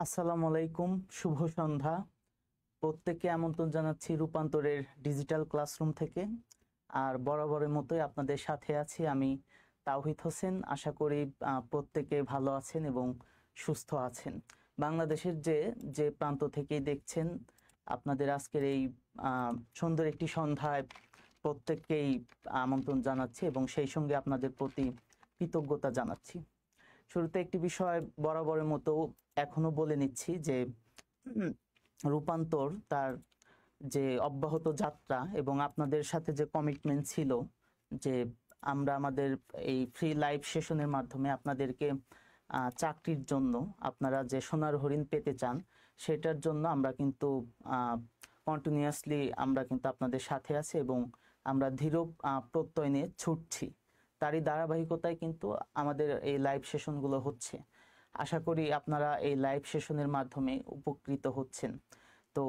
আসসালামু আলাইকুম, শুভ সন্ধ্যা। প্রত্যেককে আমন্ত্রণ জানাচ্ছি রূপান্তরের ডিজিটাল ক্লাসরুম থেকে। আর বরাবরের মতোই আপনাদের সাথে আছি আমি, তাওহিদ হোসেন। আশা করি প্রত্যেকে ভালো আছেন এবং সুস্থ আছেন। বাংলাদেশের যে যে প্রান্ত থেকেই দেখছেন, আপনাদের আজকের এই সুন্দর একটি সন্ধ্যায় প্রত্যেককেই আমন্ত্রণ জানাচ্ছি এবং সেই সঙ্গে আপনাদের প্রতি কৃতজ্ঞতা জানাচ্ছি। শুরুতে একটি বিষয় বরাবরের মতো এখনো বলে নিচ্ছি যে রূপান্তর তার যে অব্যাহত যাত্রা এবং আপনাদের সাথে যে কমিটমেন্ট ছিল যে আমরা আমাদের এই ফ্রি লাইভ সেশনের মাধ্যমে আপনাদেরকে চাকরির জন্য আপনারা যে সোনার হরিণ পেতে চান সেটার জন্য আমরা কিন্তু কন্টিনিউয়াসলি আমরা কিন্তু আপনাদের সাথে আছি এবং আমরা ধীর প্রত্যয় নিয়ে ছুটছি। তারই ধারাবাহিকতায় কিন্তু আমাদের এই লাইভ সেশনগুলো হচ্ছে। আশা করি আপনারা এই লাইভ সেশনের মাধ্যমে উপকৃত হচ্ছেন। তো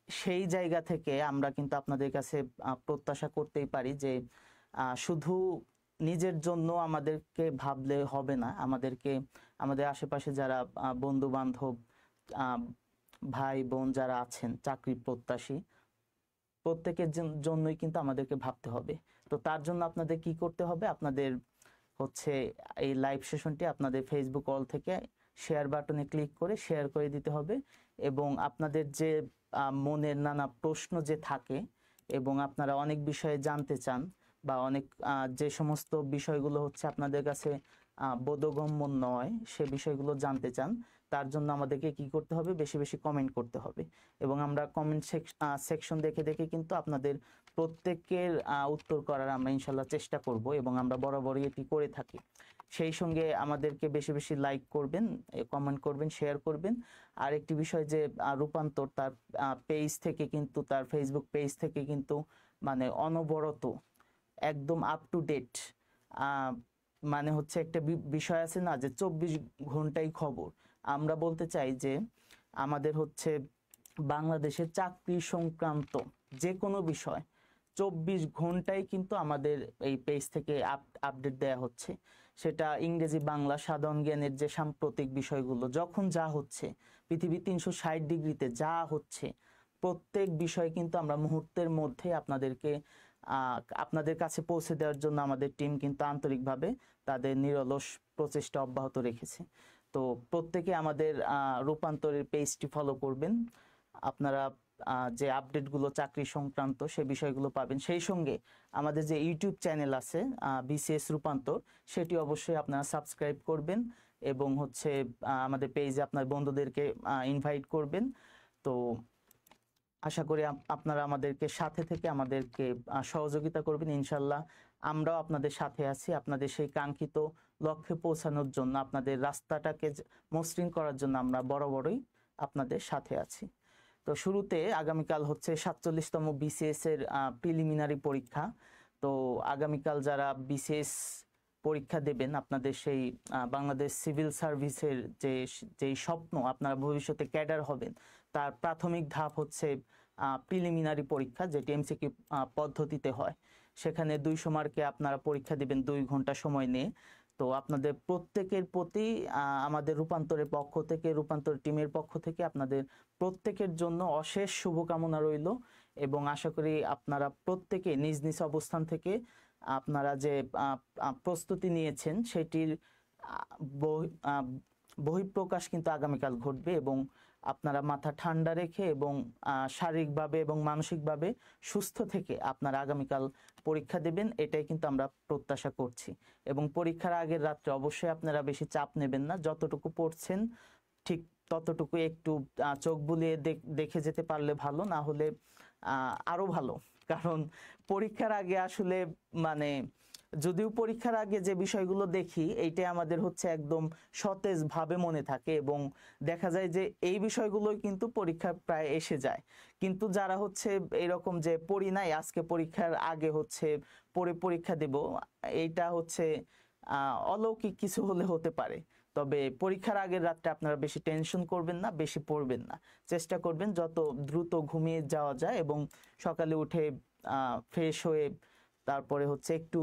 সেই জায়গা থেকে আমরা কিন্তু আপনাদের কাছে প্রত্যাশা করতেই পারি যে শুধু নিজের জন্য আমাদেরকে ভাবলে হবে না, আমাদেরকে আমাদের আশেপাশে যারা বন্ধু বান্ধব ভাই বোন যারা আছেন চাকরি প্রত্যাশী, প্রত্যেকের জন্যই কিন্তু আমাদেরকে ভাবতে হবে। তো তার জন্য আপনাদের কি করতে হবে, আপনাদের হচ্ছে এই লাইভ সেশনটি আপনাদের ফেসবুক অল থেকে শেয়ার বাটনে ক্লিক করে শেয়ার করে দিতে হবে এবং আপনাদের যে মনের নানা প্রশ্ন যে থাকে এবং আপনারা অনেক বিষয়ে জানতে চান বা অনেক যে সমস্ত বিষয়গুলো হচ্ছে আপনাদের কাছে বোধগম্য নয় সে বিষয়গুলো জানতে চান, তার জন্য আমাদেরকে কি করতে হবে, বেশি বেশি কমেন্ট করতে হবে এবং আমরা কমেন্ট সেকশন দেখে দেখে কিন্তু আপনাদের প্রত্যেকের উত্তর করার আমরা ইনশাল্লাহ চেষ্টা করব এবং আমরা বরাবরই এটি করে থাকি। সেই সঙ্গে আমাদেরকে বেশি বেশি লাইক করবেন, কমেন্ট করবেন, শেয়ার করবেন। আর একটি বিষয় যে রূপান্তর তার পেজ থেকে কিন্তু তার ফেসবুক পেজ থেকে কিন্তু মানে অনবরত একদম আপ টু ডেট মানে হচ্ছে একটা বিষয় আছে না যে 24 ঘন্টাই খবর। আমরা বলতে চাই যে আমাদের হচ্ছে বাংলাদেশের চাকরি সংক্রান্ত যে কোনো বিষয় 24 ঘন্টায় কিন্তু আমাদের এই পেজ থেকে আপডেট দেয়া হচ্ছে। সেটা ইংরেজি বাংলা সাধারণ জ্ঞানের যে সাম্প্রতিক বিষয়গুলো যখন যা হচ্ছে পৃথিবী 360 ডিগ্রিতে যা হচ্ছে প্রত্যেক বিষয় কিন্তু আমরা মুহূর্তের মধ্যে আপনাদের কাছে পৌঁছে দেওয়ার জন্য আমাদের টিম কিন্তু আন্তরিকভাবে তাদের নিরলস প্রচেষ্টা অব্যাহত রেখেছে। তো প্রত্যেকে আমাদের রূপান্তরের পেজটি ফলো করবেন, আপনারা যে আপডেটগুলো চাকরি সংক্রান্ত সে বিষয়গুলো পাবেন। সেই সঙ্গে আমাদের যে ইউটিউব চ্যানেল আছে বিসিএস রূপান্তর, সেটি অবশ্যই আপনারা সাবস্ক্রাইব করবেন এবং হচ্ছে আমাদের পেজে আপনার বন্ধুদেরকে ইনভাইট করবেন। তো আশা করি আপনারা আমাদেরকে সাথে থেকে আমাদেরকে সহযোগিতা করবেন। ইনশাল্লাহ আমরাও আপনাদের সাথে আছি, আপনাদের সেই কাঙ্ক্ষিত লক্ষ্যে পৌঁছানোর জন্য, আপনাদের রাস্তাটাকে মসৃণ করার জন্য আমরা বরাবরই আপনাদের সাথে আছি। তো শুরুতে আগামীকাল হচ্ছে 47তম বিসিএস এর প্রিলিমিনারি পরীক্ষা। তো আগামীকাল যারা বিসিএস পরীক্ষা দেবেন, আপনাদের সেই বাংলাদেশ সিভিল সার্ভিসের যেই স্বপ্ন আপনারা ভবিষ্যতে ক্যাডার হবেন, তার প্রাথমিক ধাপ হচ্ছে প্রিলিমিনারি পরীক্ষা, যেটি এমসিকিউ পদ্ধতিতে হয়। সেখানে 200 মার্কে আপনারা পরীক্ষা দিবেন 2 ঘন্টা সময় নিয়ে। তো আপনাদের প্রত্যেকের প্রতি আমাদের রূপান্তরের পক্ষ থেকে, রূপান্তর টিমের পক্ষ থেকে আপনাদের প্রত্যেকের জন্য অশেষ শুভকামনা রইল এবং আশা করি আপনারা প্রত্যেকে নিজ নিজ অবস্থান থেকে আপনারা যে প্রস্তুতি নিয়েছেন সেটির বহিঃপ্রকাশ কিন্তু আগামীকাল ঘটবে এবং আপনারা মাথা ঠান্ডা রেখে এবং শারীরিকভাবে এবং মানসিকভাবে সুস্থ থেকে আপনারা আগামীকাল পরীক্ষা দেবেন, এটাই কিন্তু আমরা প্রত্যাশা করছি। এবং পরীক্ষার আগের রাত্রে অবশ্যই আপনারা বেশি চাপ নেবেন না, যতটুকু পড়ছেন ঠিক ততটুকু একটু চোখ বুলিয়ে দেখে যেতে পারলে ভালো, না হলে আরো ভালো। কারণ পরীক্ষার আগে আসলে মানে যদিও পরীক্ষার আগে যে বিষয়গুলো দেখি এইটাই আমাদের হচ্ছে একদম সতেজ ভাবে মনে থাকে এবং দেখা যায় যে এই বিষয়গুলোই কিন্তু পরীক্ষায় প্রায় এসে যায়। কিন্তু যারা হচ্ছে এরকম যে পড়ি নাই আজকে পরীক্ষার আগে হচ্ছে পড়ে পরীক্ষা দেব, এইটা হচ্ছে অলৌকিক কিছু হলে হতে পারে। তবে পরীক্ষার আগের রাতটা আপনারা বেশি টেনশন করবেন না, বেশি পড়বেন না, চেষ্টা করবেন যত দ্রুত ঘুমিয়ে যাওয়া যায় এবং সকালে উঠে ফ্রেশ হয়ে তারপরে হচ্ছে একটু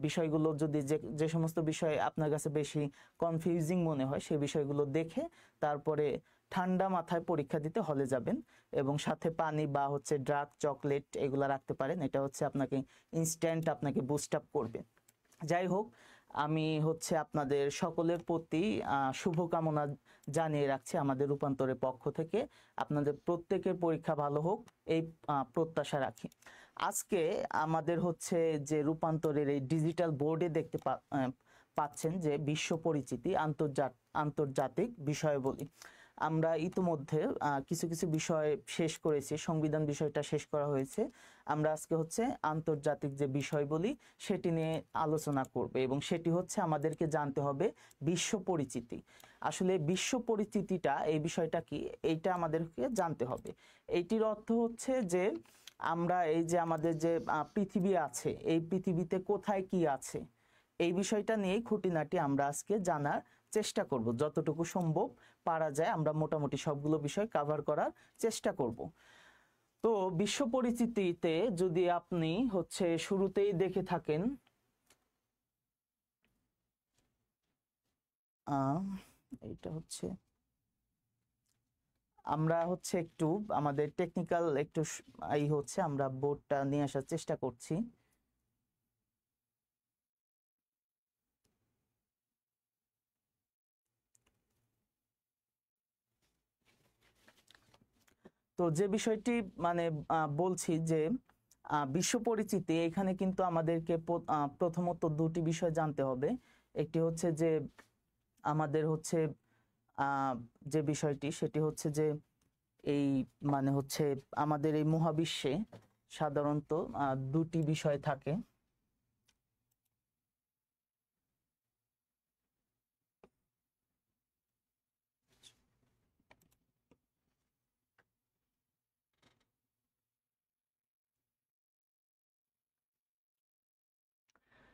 বিষয়গুলো যদি যে সমস্ত বিষয় আপনার কাছে বেশি কনফিউজিং মনে হয় সেই বিষয়গুলো দেখে তারপরে ঠান্ডা মাথায় পরীক্ষা দিতে হলে যাবেন এবং সাথে পানি বা হচ্ছে ড্রাগ চকলেট এগুলা রাখতে পারেন। এটা হচ্ছে আপনাকে ইনস্ট্যান্ট আপনাকে বুস্ট আপ করবে। যাই হোক, আমি হচ্ছে আপনাদের সকলের প্রতি শুভকামনা জানিয়ে রাখছি আমাদের রূপান্তরের পক্ষ থেকে। আপনাদের প্রত্যেকের পরীক্ষা ভালো হোক এই প্রত্যাশা রাখি। আজকে আমাদের হচ্ছে যে রূপান্তরের এই ডিজিটাল বোর্ডে দেখতে পাচ্ছেন যে বিশ্ব পরিচিতি আন্তর্জাতিক বিষয়াবলী। আমরা ইতিমধ্যে কিছু কিছু বিষয় শেষ করেছি, সংবিধান বিষয়টা শেষ করা হয়েছে। আমরা আজকে হচ্ছে আন্তর্জাতিক যে বিষয়বলী সেটি নিয়ে আলোচনা করব এবং সেটি হচ্ছে আমাদেরকে জানতে হবে বিশ্ব পরিচিতি। আসলে বিশ্ব পরিচিতিটা এই বিষয়টা কি এইটা আমাদেরকে জানতে হবে। এইটির অর্থ হচ্ছে যে আমরা এই যে আমাদের যে পৃথিবী আছে এই পৃথিবীতে কোথায় কি আছে এই বিষয়টা নিয়েই খুঁটিনাটি আমরা আজকে জানার চেষ্টা করব। যতটুকু সম্ভব পারা যায় আমরা মোটামুটি সবগুলো বিষয় কভার করার চেষ্টা করব। তো বিশ্ব পরিচিতিতে যদি আপনি হচ্ছে শুরুতেই দেখে থাকেন, এইটা হচ্ছে আমরা হচ্ছে একটু আমাদের টেকনিক্যাল একটু এই হচ্ছে আমরা বোর্ডটা নিয়ে আসার চেষ্টা করছি। তো যে বিষয়টি মানে বলছি যে বিশ্ব পরিচিতি, এখানে কিন্তু আমাদেরকে প্রথমত দুটি বিষয় জানতে হবে। একটি হচ্ছে যে আমাদের হচ্ছে যে বিষয়টি সেটি হচ্ছে যে এই মানে হচ্ছে আমাদের এই মহাবিশ্বে সাধারণত দুটি বিষয় থাকে।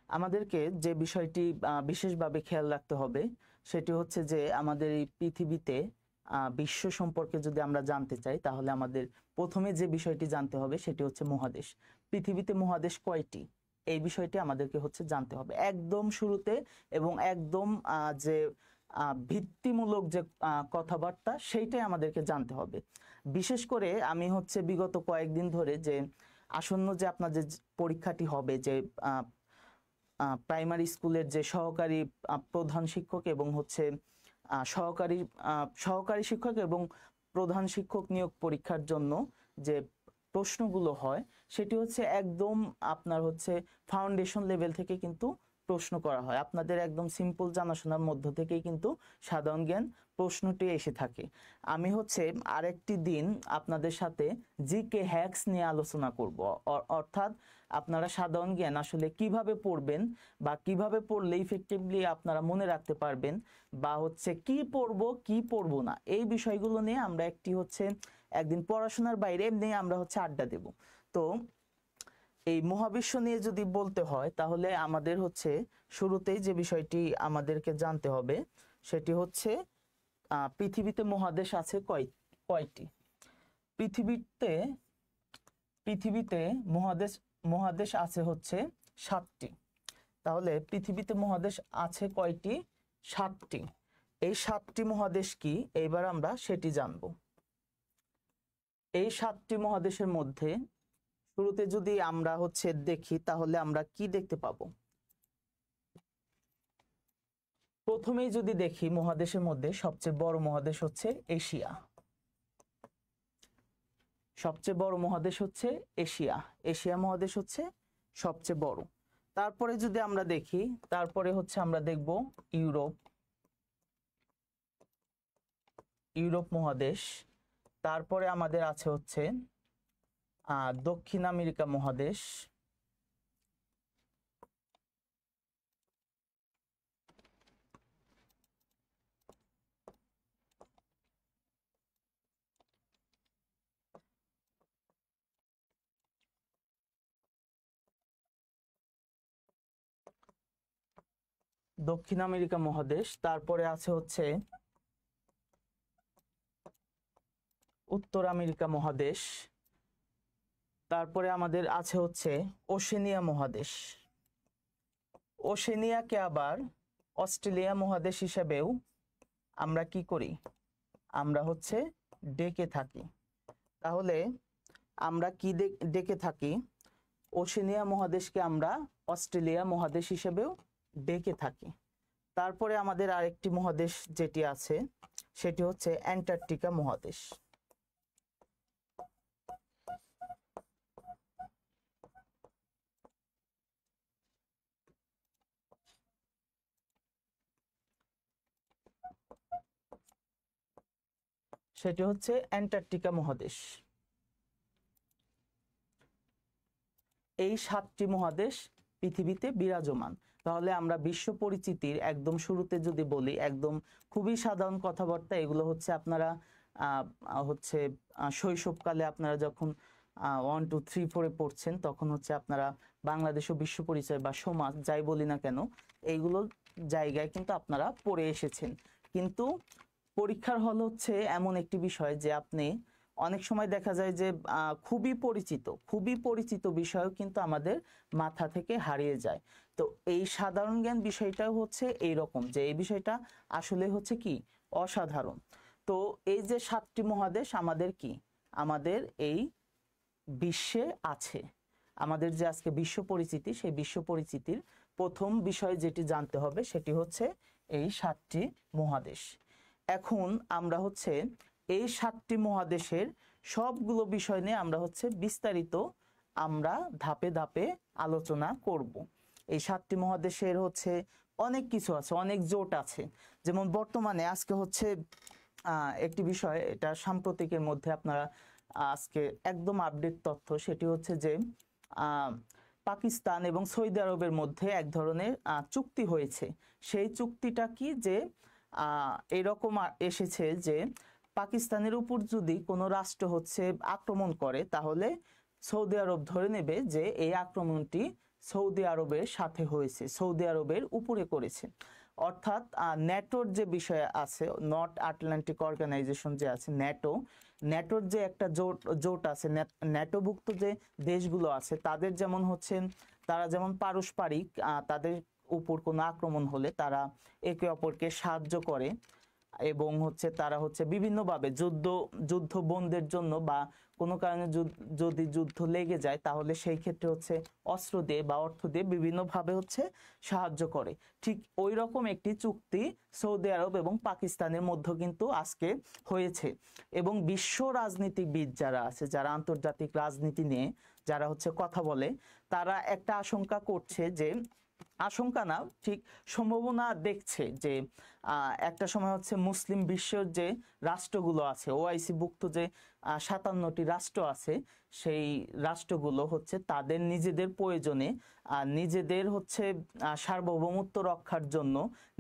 আমাদেরকে যে বিষয়টি বিশেষভাবে খেয়াল রাখতে হবে সেটি হচ্ছে যে আমাদের এই পৃথিবীতে বিশ্ব সম্পর্কে যদি আমরা জানতে চাই তাহলে আমাদের প্রথমে যে বিষয়টি জানতে হবে সেটি হচ্ছে মহাদেশ। পৃথিবীতে মহাদেশ কয়টি এই বিষয়টি আমাদেরকে হচ্ছে জানতে হবে একদম শুরুতে, এবং একদম যে ভিত্তিমূলক যে কথাবার্তা সেইটাই আমাদেরকে জানতে হবে। বিশেষ করে আমি হচ্ছে বিগত কয়েকদিন ধরে যে আসন্ন যে আপনাদের পরীক্ষাটি হবে যে প্রাইমারি স্কুলের যে সহকারী প্রধান শিক্ষক এবং হচ্ছে সহকারী শিক্ষক এবং প্রধান শিক্ষক নিয়োগ পরীক্ষার জন্য যে প্রশ্নগুলো হয় সেটি হচ্ছে একদম আপনার হচ্ছে ফাউন্ডেশন লেভেল থেকে কিন্তু প্রশ্ন করা হয়। আপনাদের একদম সিম্পল জানাশোনার মধ্য থেকেই কিন্তু সাধারণ জ্ঞান প্রশ্নটি এসে থাকে। আমি হচ্ছে আরেকটি দিন আপনাদের সাথে জিকে হ্যাক্স নিয়ে আলোচনা করব, অর্থাৎ আপনারা সাধারণ জ্ঞান আসলে কিভাবে পড়বেন বা কিভাবে পড়লে ইফেক্টিভলি আপনারা মনে রাখতে পারবেন বা হচ্ছে কি পড়বো কি পড়বো না এই বিষয়গুলো নিয়ে আমরা একটি হচ্ছে একদিন পড়াশোনার বাইরে এমনি আমরা হচ্ছে আড্ডা দেব। তো এই মহাবিশ্ব নিয়ে যদি বলতে হয় তাহলে আমাদের হচ্ছে শুরুতেই যে বিষয়টি আমাদেরকে জানতে হবে সেটি হচ্ছে পৃথিবীতে মহাদেশ আছে কয়টি। পৃথিবীতে পৃথিবীতে মহাদেশ আছে হচ্ছে 7টি। তাহলে পৃথিবীতে মহাদেশ আছে কয়টি? 7টি। এই 7টি মহাদেশ কি এইবার আমরা সেটি জানব। এই 7টি মহাদেশের মধ্যে শুরুতে যদি আমরা হচ্ছে দেখি তাহলে আমরা কি দেখতে পাবো। প্রথমেই যদি দেখি মহাদেশের মধ্যে সবচেয়ে বড় মহাদেশ হচ্ছে এশিয়া। সবচেয়ে বড় মহাদেশ হচ্ছে এশিয়া। এশিয়া মহাদেশ হচ্ছে সবচেয়ে বড়। তারপরে যদি আমরা দেখি তারপরে হচ্ছে আমরা দেখব ইউরোপ মহাদেশ। তারপরে আমাদের আছে হচ্ছে দক্ষিণ আমেরিকা মহাদেশ। দক্ষিণ আমেরিকা মহাদেশ, তারপরে আছে হচ্ছে উত্তর আমেরিকা মহাদেশ, তারপরে আমাদের আছে হচ্ছে ওশেনিয়া মহাদেশ। ওশেনিয়াকে আবার অস্ট্রেলিয়া মহাদেশ হিসেবেও আমরা কি করি, আমরা হচ্ছে ডেকে থাকি। তাহলে আমরা কি ডেকে থাকি, ওশেনিয়া মহাদেশকে আমরা অস্ট্রেলিয়া মহাদেশ হিসেবেও ডেকে থাকি। তারপরে আমাদের আরেকটি মহাদেশ যেটি আছে সেটি হচ্ছে অ্যান্টার্কটিকা মহাদেশ। সেটি হচ্ছে অ্যান্টার্কটিকা মহাদেশ। এই 7টি মহাদেশ পৃথিবীতে বিরাজমান। তাহলে আমরা বিশ্ব পরিচিতির একদম শুরুতে যদি বলি, একদম খুবই সাধারণ কথাবার্তা, এগুলো হচ্ছে আপনারা হচ্ছে শৈশবকালে আপনারা যখন 1 2 3 4 পড়ছেন তখন হচ্ছে আপনারা বাংলাদেশ ও বিশ্ব পরিচয় বা সমাজ যাই বলি না কেন এইগুলো জায়গায় কিন্তু আপনারা পড়ে এসেছেন। কিন্তু পরীক্ষার হল হচ্ছে এমন একটি বিষয় যে আপনি অনেক সময় দেখা যায় যে খুবই পরিচিত বিষয়ও কিন্তু আমাদের মাথা থেকে হারিয়ে যায়। তো এই সাধারণ জ্ঞান বিষয়টাও হচ্ছে এইরকম, যে এই বিষয়টা আসলে হচ্ছে কি অসাধারণ। তো এই যে 7টি মহাদেশ আমাদের কি, আমাদের এই বিশ্বে আছে। আমাদের যে আজকে বিশ্ব পরিচিতি, সেই বিশ্ব পরিচিতির প্রথম বিষয় যেটি জানতে হবে সেটি হচ্ছে এই 7টি মহাদেশ। এখন আমরা হচ্ছে এই 7টি মহাদেশের সবগুলো বিষয় নিয়ে আমরা হচ্ছে বিস্তারিত আমরা ধাপে ধাপে আলোচনা করব। এই 7টি মহাদেশের হচ্ছে অনেক কিছু আছে, অনেক জোট আছে। যেমন বর্তমানে আজকে হচ্ছে একটি বিষয়, এটা সাম্প্রতিকের মধ্যে আপনারা আজকে একদম আপডেট তথ্য, সেটি হচ্ছে যে পাকিস্তান এবং সৌদি আরবের মধ্যে এক ধরনের চুক্তি হয়েছে। সেই চুক্তিটা কি, যে এরকম এসেছে যে পাকিস্তানের উপর যদি কোনো রাষ্ট্র হচ্ছে আক্রমণ করে তাহলে সৌদি আরব ধরে নেবে যে এই আক্রমণটি সৌদি আরবের সাথে হয়েছে, সৌদি আরবের উপরে করেছে। অর্থাৎ ন্যাটোর যে বিষয় আছে, নর্থ আটলান্টিক অর্গানাইজেশন যে আছে ন্যাটোর যে একটা জোট আছে, ন্যাটোভুক্ত যে দেশগুলো আছে তাদের যেমন হচ্ছে তারা যেমন পারস্পরিক তাদের উপর কোনো আক্রমণ হলে তারা একে অপরকে সাহায্য করে এবং হচ্ছে তারা হচ্ছে বিভিন্নভাবে যুদ্ধ বন্ধের জন্য বা কোনো কারণে যদি যুদ্ধ লেগে যায় তাহলে সেই ক্ষেত্রে হচ্ছে অস্ত্র দিয়ে বা অর্থ দিয়ে বিভিন্নভাবে হচ্ছে সাহায্য করে। ঠিক ওই রকম একটি চুক্তি সৌদি আরব এবং পাকিস্তানের মধ্যে কিন্তু আজকে হয়েছে। এবং বিশ্ব রাজনীতিবিদ যারা আছে, যারা আন্তর্জাতিক রাজনীতি নিয়ে যারা হচ্ছে কথা বলে, তারা একটা আশঙ্কা করছে যে, আশঙ্কা না ঠিক সম্ভাবনা দেখছে যে একটা সময় হচ্ছে মুসলিম বিশ্বের যে রাষ্ট্রগুলো আছে, ওআইসি ভুক্ত যে 57টি রাষ্ট্র আছে, সেই রাষ্ট্রগুলো হচ্ছে তাদের নিজেদের প্রয়োজনে নিজেদের হচ্ছে সার্বভৌমত্ব রক্ষার জন্য,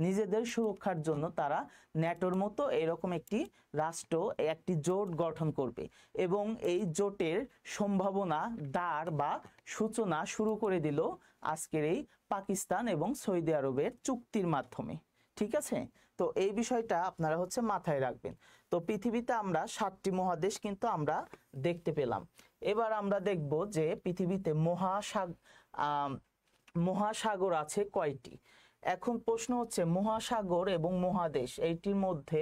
নিজেদের সুরক্ষার জন্য তারা ন্যাটোর মতো এরকম একটি রাষ্ট্র, একটি জোট গঠন করবে এবং এই জোটের সম্ভাবনা দ্বার বা সূচনা শুরু করে দিল আজকের এই পাকিস্তান এবং সৌদি আরবের চুক্তির মাধ্যমে। ঠিক আছে, তো এই বিষয়টা আপনারা হচ্ছে মাথায় রাখবেন। তো পৃথিবীতে আমরা 7টি মহাদেশ কিন্তু আমরা দেখতে পেলাম। এবার আমরা দেখব যে পৃথিবীতে মহাসাগর আছে কয়টি। এখন প্রশ্ন হচ্ছে মহাসাগর এবং মহাদেশ এইটির মধ্যে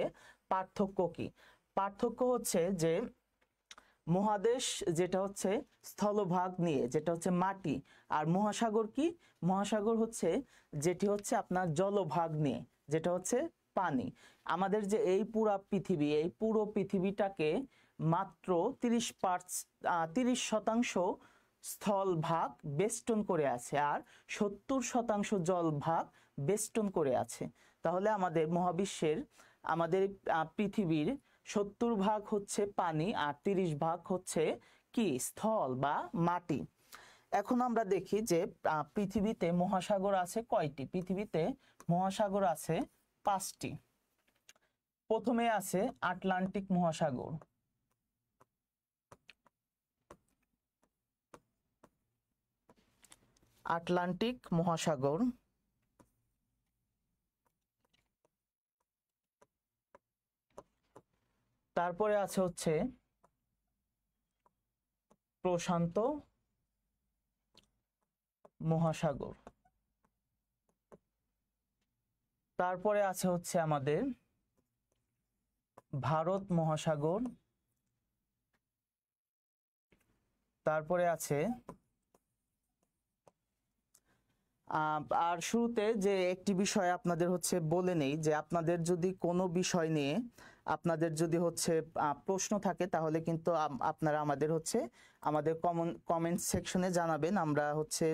পার্থক্য কি? পার্থক্য হচ্ছে যে মহাদেশ যেটা হচ্ছে স্থলভাগ নিয়ে, যেটা হচ্ছে মাটি, আর মহাসাগর কি, মহাসাগর হচ্ছে যেটি হচ্ছে আপনার জলভাগ নিয়ে, যেটা হচ্ছে পানি। আমাদের যে এই পুরো পৃথিবীটাকে মাত্র 30% স্থলভাগ বেষ্টন করে আছে আর 70% জলভাগ বেষ্টন করে আছে। তাহলে আমাদের মহাবিশ্বের, আমাদের পৃথিবীর 70% হচ্ছে পানি আর 30% হচ্ছে কি স্থল বা মাটি। এখন আমরা দেখি যে পৃথিবীতে মহাসাগর আছে কয়টি। পৃথিবীতে মহাসাগর আছে 5টি। প্রথমে আছে আটলান্টিক মহাসাগর, আটলান্টিক মহাসাগর। তারপরে আছে হচ্ছে প্রশান্ত মহাসাগর। তারপরে আছে হচ্ছে আমাদের ভারত মহাসাগর। তারপরে আছে আর শুরুতে যে একটি বিষয় আপনাদের হচ্ছে বলে নেই যে আপনাদের যদি কোনো বিষয় নিয়ে আপনাদের যদি হচ্ছে প্রশ্ন থাকে তাহলে কিন্তু আপনারা আমাদের হচ্ছে আমাদের কমেন্ট সেকশনে জানাবেন। আমরা হচ্ছে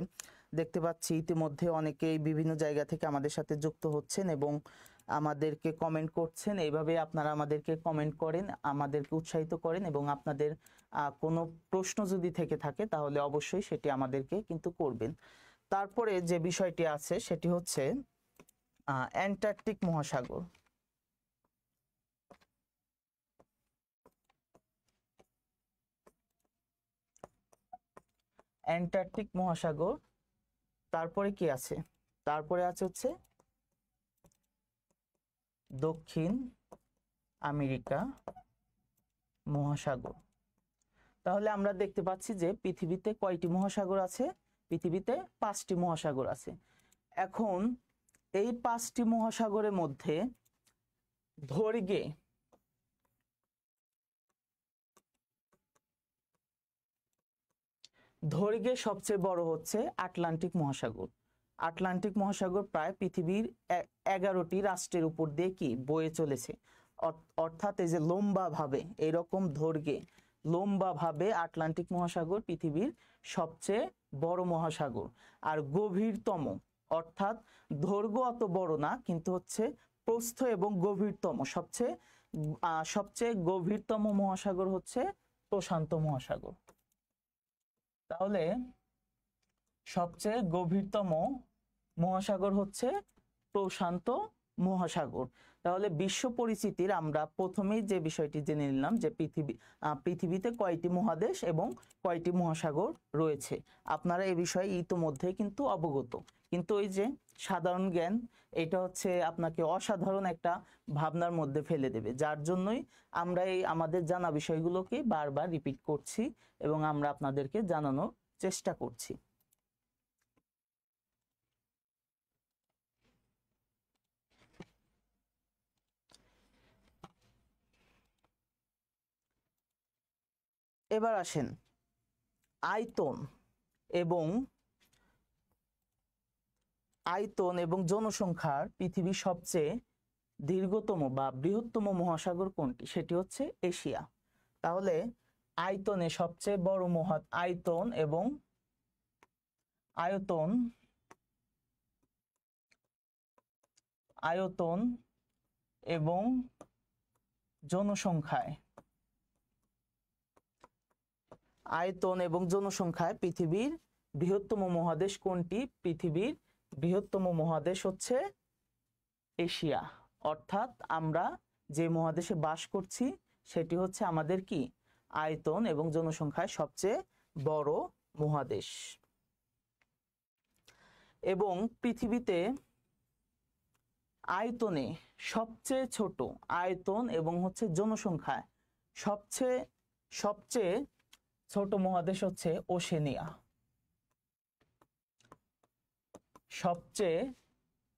দেখতে পাচ্ছি ইতিমধ্যে অনেকেই বিভিন্ন জায়গা থেকে আমাদের সাথে যুক্ত হচ্ছেন এবং আমাদেরকে কমেন্ট করছেন। এইভাবে আপনারা আমাদেরকে কমেন্ট করেন, আমাদেরকে উৎসাহিত করেন এবং আপনাদের কোনো প্রশ্ন যদি থেকে থাকে তাহলে অবশ্যই সেটি আমাদেরকে কিন্তু করবেন। তারপরে যে বিষয়টি আছে সেটি হচ্ছে অ্যান্টার্কটিক মহাসাগর। অ্যান্টার্কটিক মহাসাগর। তারপরে কি আছে? তারপরে আছে হচ্ছে দক্ষিণ আমেরিকা মহাসাগর। তাহলে আমরা দেখতে পাচ্ছি যে পৃথিবীতে কয়টি মহাসাগর আছে? পৃথিবীতে 5টি মহাসাগর আছে। এখন এই 5টি মহাসাগরের মধ্যে দৈর্ঘ্যে সবচেয়ে বড় হচ্ছে আটলান্টিক মহাসাগর। আটলান্টিক মহাসাগর প্রায় পৃথিবীর 11টি রাষ্ট্রের উপর দিয়ে কি বয়ে চলেছে, অর্থাৎ এই যে লম্বা ভাবে এইরকম দৈর্ঘ্যে লম্বা ভাবে আটলান্টিক মহাসাগর পৃথিবীর সবচেয়ে বড় মহাসাগর। আর গভীরতম, অর্থাৎ দৈর্ঘ্য অত বড় না কিন্তু হচ্ছে প্রস্থ এবং গভীরতম, সবচেয়ে গভীরতম মহাসাগর হচ্ছে প্রশান্ত মহাসাগর। তাহলে সবচেয়ে গভীরতম মহাসাগর হচ্ছে প্রশান্ত মহাসাগর। তাহলে বিশ্ব পরিচিতির আমরা প্রথমেই যে বিষয়টি জেনে নিলাম যে পৃথিবীতে কয়টি মহাদেশ এবং কয়টি মহাসাগর রয়েছে। আপনারা এই বিষয়ে ইতোমধ্যে কিন্তু অবগত, কিন্তু ওই যে সাধারণ জ্ঞান এটা হচ্ছে আপনাকে অসাধারণ একটা ভাবনার মধ্যে ফেলে দেবে, যার জন্যই আমরা এই আমাদের জানা বিষয়গুলোকে বারবার রিপিট করছি এবং আমরা আপনাদেরকে জানানোর চেষ্টা করছি। এবার আসেন আয়তন এবং জনসংখ্যার পৃথিবীর সবচেয়ে দীর্ঘতম বা বৃহত্তম মহাসাগর কোনটি? সেটি হচ্ছে এশিয়া। তাহলে আয়তনে সবচেয়ে বড় আয়তন এবং জনসংখ্যায় পৃথিবীর বৃহত্তম মহাদেশ কোনটি? পৃথিবীর বৃহত্তম মহাদেশ হচ্ছে এশিয়া। অর্থাৎ আমরা যে মহাদেশে বাস করছি সেটি হচ্ছে আমাদের কি আয়তন এবং জনসংখ্যায় সবচেয়ে বড় মহাদেশ। এবং পৃথিবীতে আয়তনে সবচেয়ে ছোট, আয়তন এবং হচ্ছে জনসংখ্যায় সবচেয়ে ছোট মহাদেশ হচ্ছে ওশেনিয়া। সবচেয়ে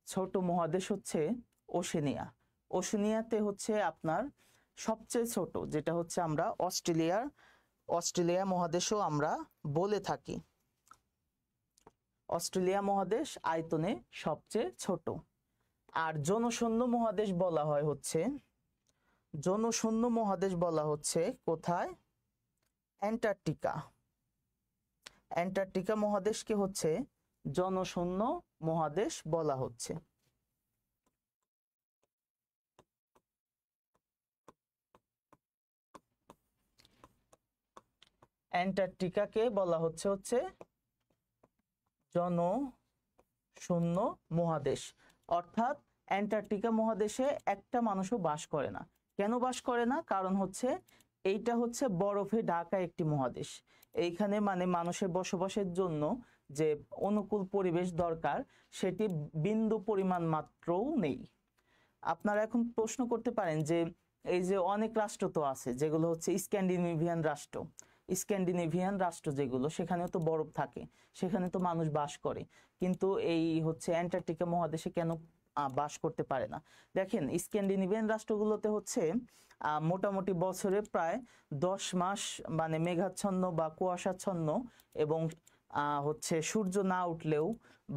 ছোট মহাদেশ হচ্ছে ওশেনিয়া। ওশেনিয়াতে হচ্ছে আপনার সবচেয়ে ছোট যেটা হচ্ছে আমরা অস্ট্রেলিয়া মহাদেশও আমরা বলে থাকি। অস্ট্রেলিয়া মহাদেশ আয়তনে সবচেয়ে ছোট। আর জনশূন্য মহাদেশ বলা হচ্ছে কোথায়? অ্যান্টার্কটিকা। অ্যান্টার্কটিকা মহাদেশকে হচ্ছে জনশূন্য মহাদেশ বলা হচ্ছে। অ্যান্টার্কটিকাকে বলা হচ্ছে জনশূন্য মহাদেশ। অর্থাৎ অ্যান্টার্কটিকা মহাদেশে একটা মানুষও বাস করে না। কেন বাস করে না? কারণ হচ্ছে এইটা হচ্ছে বরফে ঢাকা একটি মহাদেশ। এইখানে মানে মানুষের বসবাসের জন্য যে অনুকূল পরিবেশ দরকার সেটি বিন্দু পরিমাণ মাত্রও নেই। আপনারা এখন প্রশ্ন করতে পারেন যে এই যে অনেক রাষ্ট্র তো আছে যেগুলো হচ্ছে স্ক্যান্ডিনেভিয়ান রাষ্ট্র, স্ক্যান্ডিনেভিয়ান রাষ্ট্র যেগুলো, সেখানেও তো বরফ থাকে, সেখানে তো মানুষ বাস করে, কিন্তু এই হচ্ছে অ্যান্টার্কটিকা মহাদেশে কেন বাস করতে পারে না? দেখেন স্ক্যান্ডিনেভিয়ান রাষ্ট্রগুলোতে হচ্ছে মোটামুটি বছরে প্রায় 10 মাস মানে মেঘাচ্ছন্ন বা কুয়াশাচ্ছন্ন এবং হচ্ছে সূর্য না উঠলেও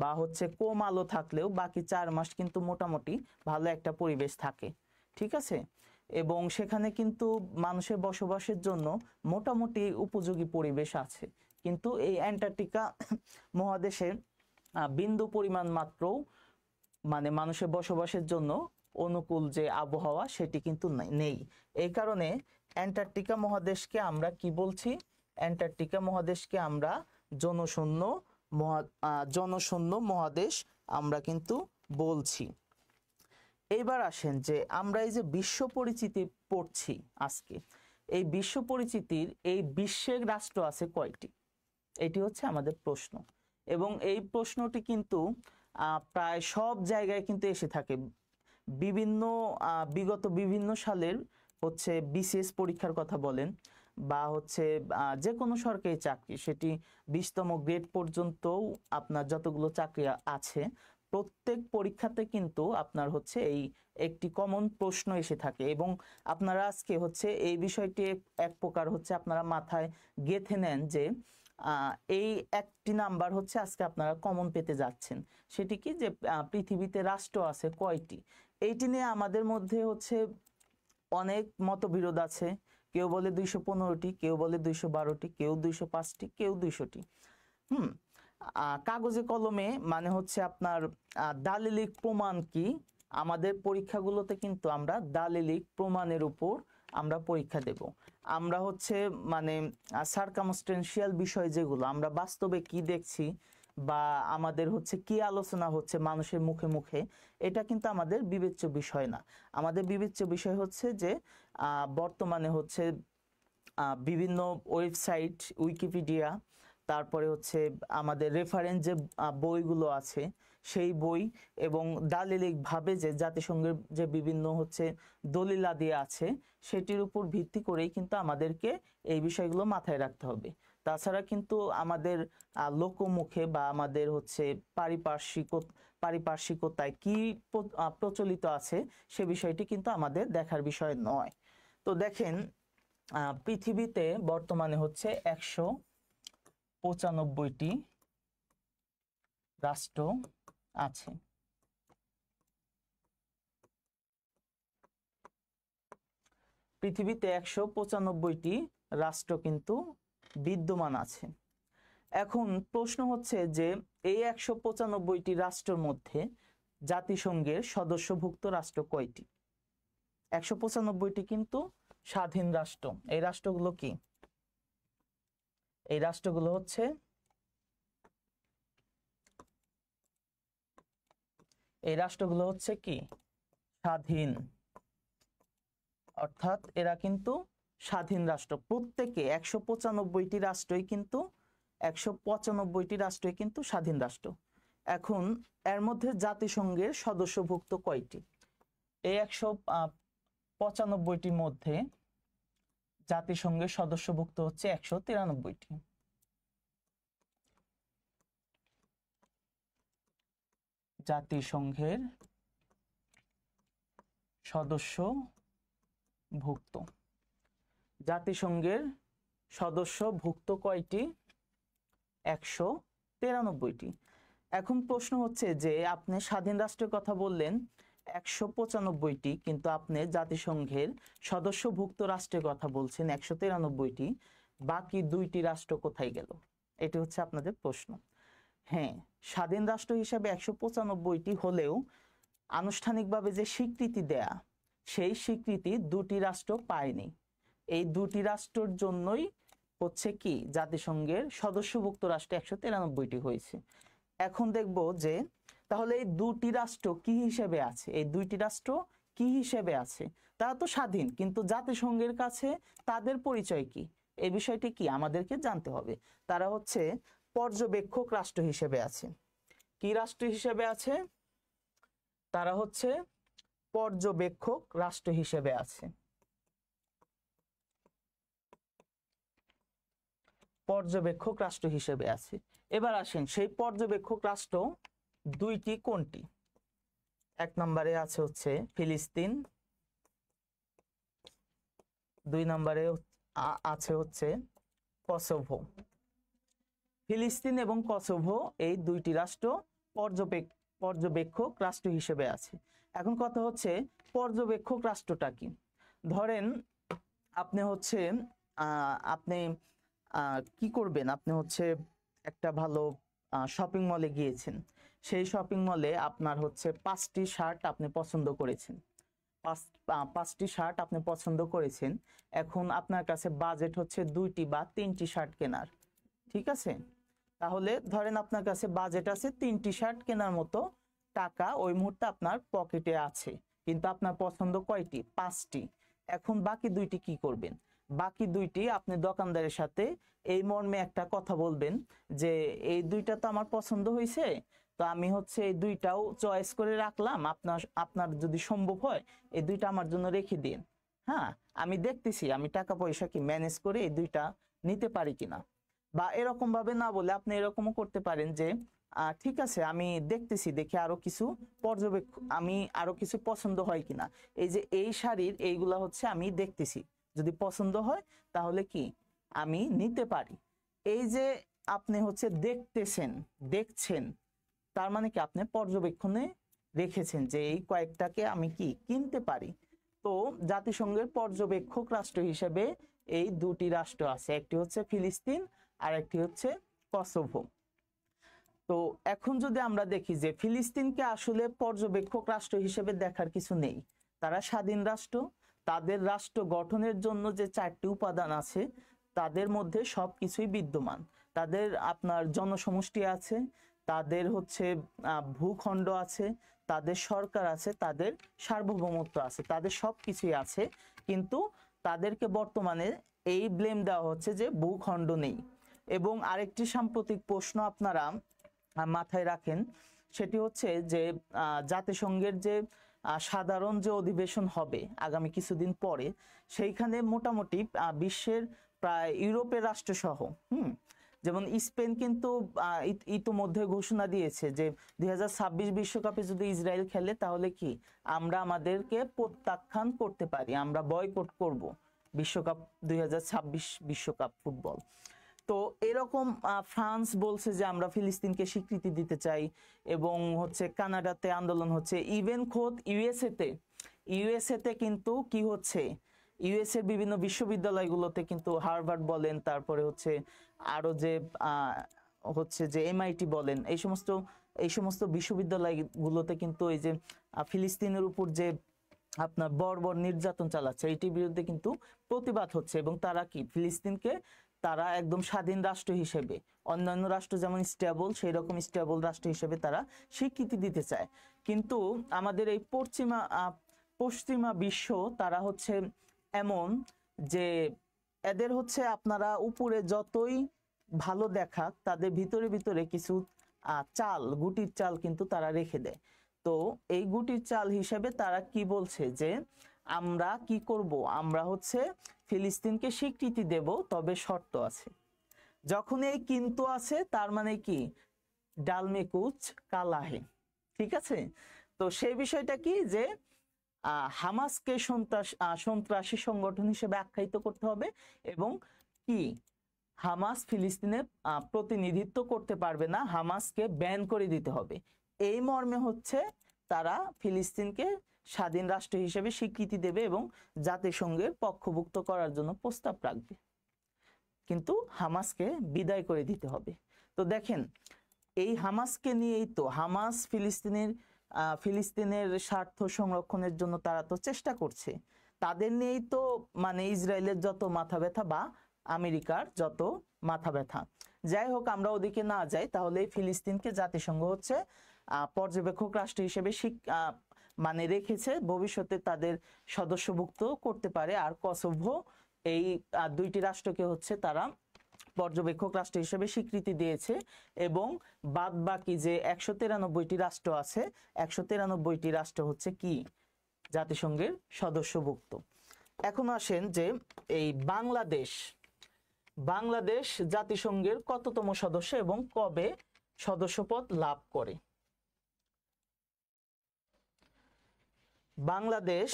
বা হচ্ছে কম আলো থাকলেও বাকি 4 মাস কিন্তু মোটামুটি ভালো একটা পরিবেশ থাকে, ঠিক আছে? এবং সেখানে কিন্তু মানুষের বসবাসের জন্য মোটামুটি উপযোগী পরিবেশ আছে। কিন্তু এই অ্যান্টার্কটিকা মহাদেশে বিন্দু পরিমাণ মাত্র মানে মানুষের বসবাসের জন্য অনুকূল যে আবহাওয়া সেটি কিন্তু নেই। এই কারণে অ্যান্টার্কটিকা মহাদেশকে আমরা কি বলছি? অ্যান্টার্কটিকা মহাদেশকে আমরা জনশূন্য মহাদেশ আমরা কিন্তু বলছি। এইবার আসেন যে আমরা এই যে বিশ্ব পরিচিতি পড়ছি আজকে, এই বিশ্ব পরিচিতির এই বিশ্বের রাষ্ট্র আছে কয়টি? এটি হচ্ছে আমাদের প্রশ্ন, এবং এই প্রশ্নটি কিন্তু প্রায় সব জায়গায় কিন্তু এসে থাকে। বিভিন্ন বিগত বিভিন্ন সালের হচ্ছে বিসিএস পরীক্ষার কথা বলেন বা হচ্ছে যে কোনো সরকারি চাকরি, সেটি 20তম গ্রেড পর্যন্ত আপনার যতগুলো চাকরি আছে প্রত্যেক পরীক্ষাতে কিন্তু আপনার হচ্ছে এই একটি কমন প্রশ্ন এসে থাকে, এবং আপনারা আজকে হচ্ছে এই বিষয়টি এক প্রকার হচ্ছে আপনারা মাথায় গেঁথে নেন যে এই একটি নাম্বার হচ্ছে আজকে আপনারা কমন পেতে যাচ্ছেন। সেটি কি? যে পৃথিবীতে রাষ্ট্র আছে কয়টি? এইটি নিয়ে আমাদের মধ্যে হচ্ছে অনেক মতবিরোধ আছে। কেউ বলে 215টি, কেউ বলে 212টি, কেউ 205টি, কেউ 200টি। কাগজে কলমে মানে হচ্ছে আপনার দালিলিক প্রমাণ কি? আমাদের পরীক্ষাগুলোতে কিন্তু আমরা দালিলিক প্রমাণের উপর আমরা পরীক্ষা দেব। আমরা হচ্ছে মানে সার্কামস্টেন্সিয়াল বিষয় যেগুলো আমরা বাস্তবে কি দেখছি বা আমাদের হচ্ছে কি আলোচনা হচ্ছে মানুষের মুখে মুখে, এটা কিন্তু আমাদের বিবেচ্য বিষয় না। আমাদের বিবেচ্য বিষয় হচ্ছে যে বর্তমানে হচ্ছে বিভিন্ন ওয়েবসাইট, উইকিপিডিয়া, তারপরে হচ্ছে আমাদের রেফারেন্স যে বইগুলো আছে সেই বই, এবং দালিলিকভাবে যে জাতিসংঘের যে বিভিন্ন হচ্ছে দলিলাদি আছে সেটির উপর ভিত্তি করেই কিন্তু আমাদেরকে এই বিষয়গুলো মাথায় রাখতে হবে। তাছাড়া কিন্তু আমাদের লোকমুখে বা আমাদের হচ্ছে পারিপার্শ্বিকতায় কি প্রচলিত আছে সে বিষয়টি কিন্তু আমাদের দেখার বিষয় নয়। তো দেখেন পৃথিবীতে বর্তমানে হচ্ছে 195টি রাষ্ট্র আছে। পৃথিবীতে 195টি রাষ্ট্র কিন্তু বিদ্যমান আছে। এখন প্রশ্ন হচ্ছে যে এই 195টি রাষ্ট্রের মধ্যে জাতিসংঘের সদস্যভুক্ত রাষ্ট্র কয়টি? 195টি কিন্তু স্বাধীন রাষ্ট্র। এই রাষ্ট্রগুলো কি? এই রাষ্ট্রগুলো হচ্ছে কি? স্বাধীন, অর্থাৎ এরা কিন্তু স্বাধীন রাষ্ট্র। প্রত্যেকে 195টি রাষ্ট্রই কিন্তু 195টি রাষ্ট্রই কিন্তু স্বাধীন রাষ্ট্র। এখন এর মধ্যে জাতিসংঘের সদস্যভুক্ত কয়টি? এই 195টির মধ্যে জাতিসংঘের সদস্যভুক্ত হচ্ছে 193টি। জাতিসংঘের সদস্যভুক্ত, জাতিসংঘের সদস্যভুক্ত কয়টি? 193টি। এখন প্রশ্ন হচ্ছে যে আপনি স্বাধীন রাষ্ট্রের কথা বললেন 195টি, কিন্তু আপনি জাতিসংঘের সদস্যভুক্ত রাষ্ট্রের কথা বলছেন 193টি, বাকি 2টি রাষ্ট্র কোথায় গেল? এটি হচ্ছে আপনাদের প্রশ্ন। হ্যাঁ, স্বাধীন রাষ্ট্র হিসাবে 195টি হলেও আনুষ্ঠানিকভাবে যে স্বীকৃতি দেয়া, সেই স্বীকৃতি 2টি রাষ্ট্র পায়নি। এই 2টি রাষ্ট্রের জন্যই হচ্ছে কি জাতিসংঘের সদস্যভুক্ত রাষ্ট্র 193টি হয়েছে। এখন দেখব যে তাহলে এই 2টি রাষ্ট্র কি হিসেবে আছে? এই 2টি রাষ্ট্র কি হিসেবে আছে? তারা তো স্বাধীন, কিন্তু জাতিসংঘের কাছে তাদের পরিচয় কি? এই বিষয়টি কি আমাদেরকে জানতে হবে। তারা হচ্ছে পর্যবেক্ষক রাষ্ট্র হিসেবে আছে। কি রাষ্ট্র হিসেবে আছে? তারা হচ্ছে পর্যবেক্ষক রাষ্ট্র হিসেবে আছে। পর্যবেক্ষক রাষ্ট্র হিসেবে আছে। এবার আসেন সেই পর্যবেক্ষক রাষ্ট্র দুইটি কোনটি? এক নম্বরে আছে হচ্ছে ফিলিস্তিন, দুই নম্বরে আছে হচ্ছে কসোভো। ফিলিস্তিন এবং কসোভো এই দুইটি রাষ্ট্র পর্যবেক্ষক রাষ্ট্র হিসেবে আছে। এখন কথা হচ্ছে পর্যবেক্ষক রাষ্ট্রটা কি? ধরেন আপনি হচ্ছে আপনি কি করবেন, আপনি হচ্ছে একটা ভালো শপিং মলে গিয়েছেন, সেই শপিং মলে আপনার হচ্ছে 5টি শার্ট আপনি পছন্দ করেছেন, 5টি শার্ট আপনি পছন্দ করেছেন। এখন আপনার কাছে বাজেট হচ্ছে 2টি বা 3টি শার্ট কেনার, ঠিক আছে? তাহলে ধরেন আপনার কাছে বাজেট আছে 3টি শার্ট কেনার মতো টাকা ওই মুহূর্তে আপনার পকেটে আছে, কিন্তু আপনার পছন্দ কয়টি? 5টি। এখন বাকি 2টি কি করবেন? বাকি 2টি আপনি দোকানদারের সাথে এই মর্মে একটা কথা বলবেন যে এই 2টা তো আমার পছন্দ হয়েছে, তো আমি হচ্ছে এই 2টাও চয়েস করে রাখলাম, আপনার যদি সম্ভব হয় এই 2টা আমার জন্য রেখে দিন। হ্যাঁ, আমি দেখতেছি আমি টাকা পয়সা কি ম্যানেজ করে এই 2টা নিতে পারি কিনা। বা এরকম ভাবে না বলে আপনি এরকমও করতে পারেন যে ঠিক আছে আমি দেখতেছি, দেখি আরো কিছু আমি আরো কিছু পছন্দ হয় কিনা। এই যে এই শাড়ির এইগুলা হচ্ছে আমি দেখতেছি, যদি পছন্দ হয় তাহলে কি আমি নিতে পারি। এই যে আপনি হচ্ছে দেখছেন, তার মানে কি আপনি পর্যবেক্ষণে রেখেছেন যে এই কয়েকটাকে আমি কি কিনতে পারি। তো জাতিসংঘের পর্যবেক্ষক রাষ্ট্র হিসেবে এই দুটি রাষ্ট্র আছে, একটি হচ্ছে ফিলিস্তিন আর একটি হচ্ছে কসোভো। তো এখন যদি আমরা দেখি যে ফিলিস্তিনকে আসলে পর্যবেক্ষক রাষ্ট্র হিসেবে দেখার কিছু নেই, তারা স্বাধীন রাষ্ট্র। তাদের রাষ্ট্র গঠনের জন্য যে 4টি উপাদান আছে তাদের মধ্যে সবকিছুই বিদ্যমান। তাদের আপনার জনসমষ্টি আছে, তাদের হচ্ছে ভূখণ্ড আছে, তাদের সরকার আছে, তাদের সার্বভৌমত্ব আছে, তাদের সবকিছুই আছে। কিন্তু তাদেরকে বর্তমানে এই ব্লেম দেওয়া হচ্ছে যে ভূখণ্ড নেই। এবং আরেকটি সাম্প্রতিক প্রশ্ন আপনারা মাথায় রাখেন, সেটি হচ্ছে যে জাতিসংঘের যে সাধারণ যে অধিবেশন হবে আগামী কিছুদিন পরে, সেইখানে মোটামুটি বিশ্বের প্রায় ইউরোপের রাষ্ট্রসহ যেমন স্পেন কিন্তু ইতোমধ্যে ঘোষণা দিয়েছে যে 2026 বিশ্বকাপে যদি ইসরায়েল খেলে তাহলে কি আমরা আমাদেরকে প্রত্যাখ্যান করতে পারি, আমরা বয়কট করব বিশ্বকাপ 2026 বিশ্বকাপ ফুটবল। তো এরকম ফ্রান্স বলছে যে আমরা ফিলিস্তিনকে স্বীকৃতি দিতে চাই, এবং হচ্ছে কানাডাতে আন্দোলন হচ্ছে, ইভেন খোদ ইউএসএতে কিন্তু কি হচ্ছে, ইউএসএর বিভিন্ন বিশ্ববিদ্যালয়গুলোতে কিন্তু হার্ভার্ড বলেন, তারপরে হচ্ছে আরো যে হচ্ছে যে এমআইটি বলেন, এই সমস্ত বিশ্ববিদ্যালয়গুলোতে কিন্তু এই যে ফিলিস্তিনের উপর যে আপনার বর্বর নির্যাতন চালাচ্ছে এইটির বিরুদ্ধে কিন্তু প্রতিবাদ হচ্ছে, এবং তারা কি ফিলিস্তিনকে তারা একদম স্বাধীন রাষ্ট্র হিসেবে, অন্যান্য রাষ্ট্র যেমন স্টেবল সেই রকম স্টেবল রাষ্ট্র হিসেবে তারা স্বীকৃতি দিতে চায়। কিন্তু আমাদের এই পশ্চিমা বিশ্ব তারা হচ্ছে এমন যে এদের হচ্ছে আপনারা উপরে যতই ভালো দেখাক তাদের ভিতরে ভিতরে কিছু গুটির চাল কিন্তু তারা রেখে দেয়। তো এই গুটির চাল হিসেবে তারা কি বলছে যে আমরা কি করব, আমরা হচ্ছে ফিলিস্তিনকে স্বীকৃতি দেব, তবে শর্ত আছে। যখন এই কিন্তু আছে তার মানে কি ডালমে কুচ কালাহে, ঠিক আছে? তো সেই বিষয়টা কি যে হামাসকে সন্ত্রাসী সংগঠন হিসেবে আখ্যায়িত করতে হবে, এবং কি হামাস ফিলিস্তিনে প্রতিনিধিত্ব করতে পারবে না, হামাসকে ব্যান করে দিতে হবে। এই মর্মে হচ্ছে তারা ফিলিস্তিনকে স্বাধীন রাষ্ট্র হিসেবে স্বীকৃতি দেবে এবং জাতিসংঘের পক্ষভুক্ত করার জন্য প্রস্তাব রাখবে, কিন্তু হামাসকে বিদায় করে দিতে হবে। তো দেখেন এই হামাসকে নিয়েই তো হামাস ফিলিস্তিনের স্বার্থ সংরক্ষণের জন্য তারা তো চেষ্টা করছে, তাদের নিয়েই তো মানে ইসরায়েলের যত মাথা ব্যথা বা আমেরিকার যত মাথা ব্যথা। যাই হোক, আমরা ওদিকে না যাই, তাহলে ফিলিস্তিনকে জাতিসংঘ হচ্ছে পর্যবেক্ষক রাষ্ট্র হিসেবে মানে রেখেছে, ভবিষ্যতে তাদের সদস্যভুক্ত করতে পারে। আর কসোভো এই দুইটি রাষ্ট্রকে হচ্ছে তারা পর্যবেক্ষক রাষ্ট্র হিসেবে স্বীকৃতি দিয়েছে, এবং বাদ বাকি যে 193টি রাষ্ট্র আছে 193টি রাষ্ট্র হচ্ছে কি জাতিসংঘের সদস্যভুক্ত। এখন আসেন যে এই বাংলাদেশ জাতিসংঘের কততম সদস্য এবং কবে সদস্যপদ লাভ করে? বাংলাদেশ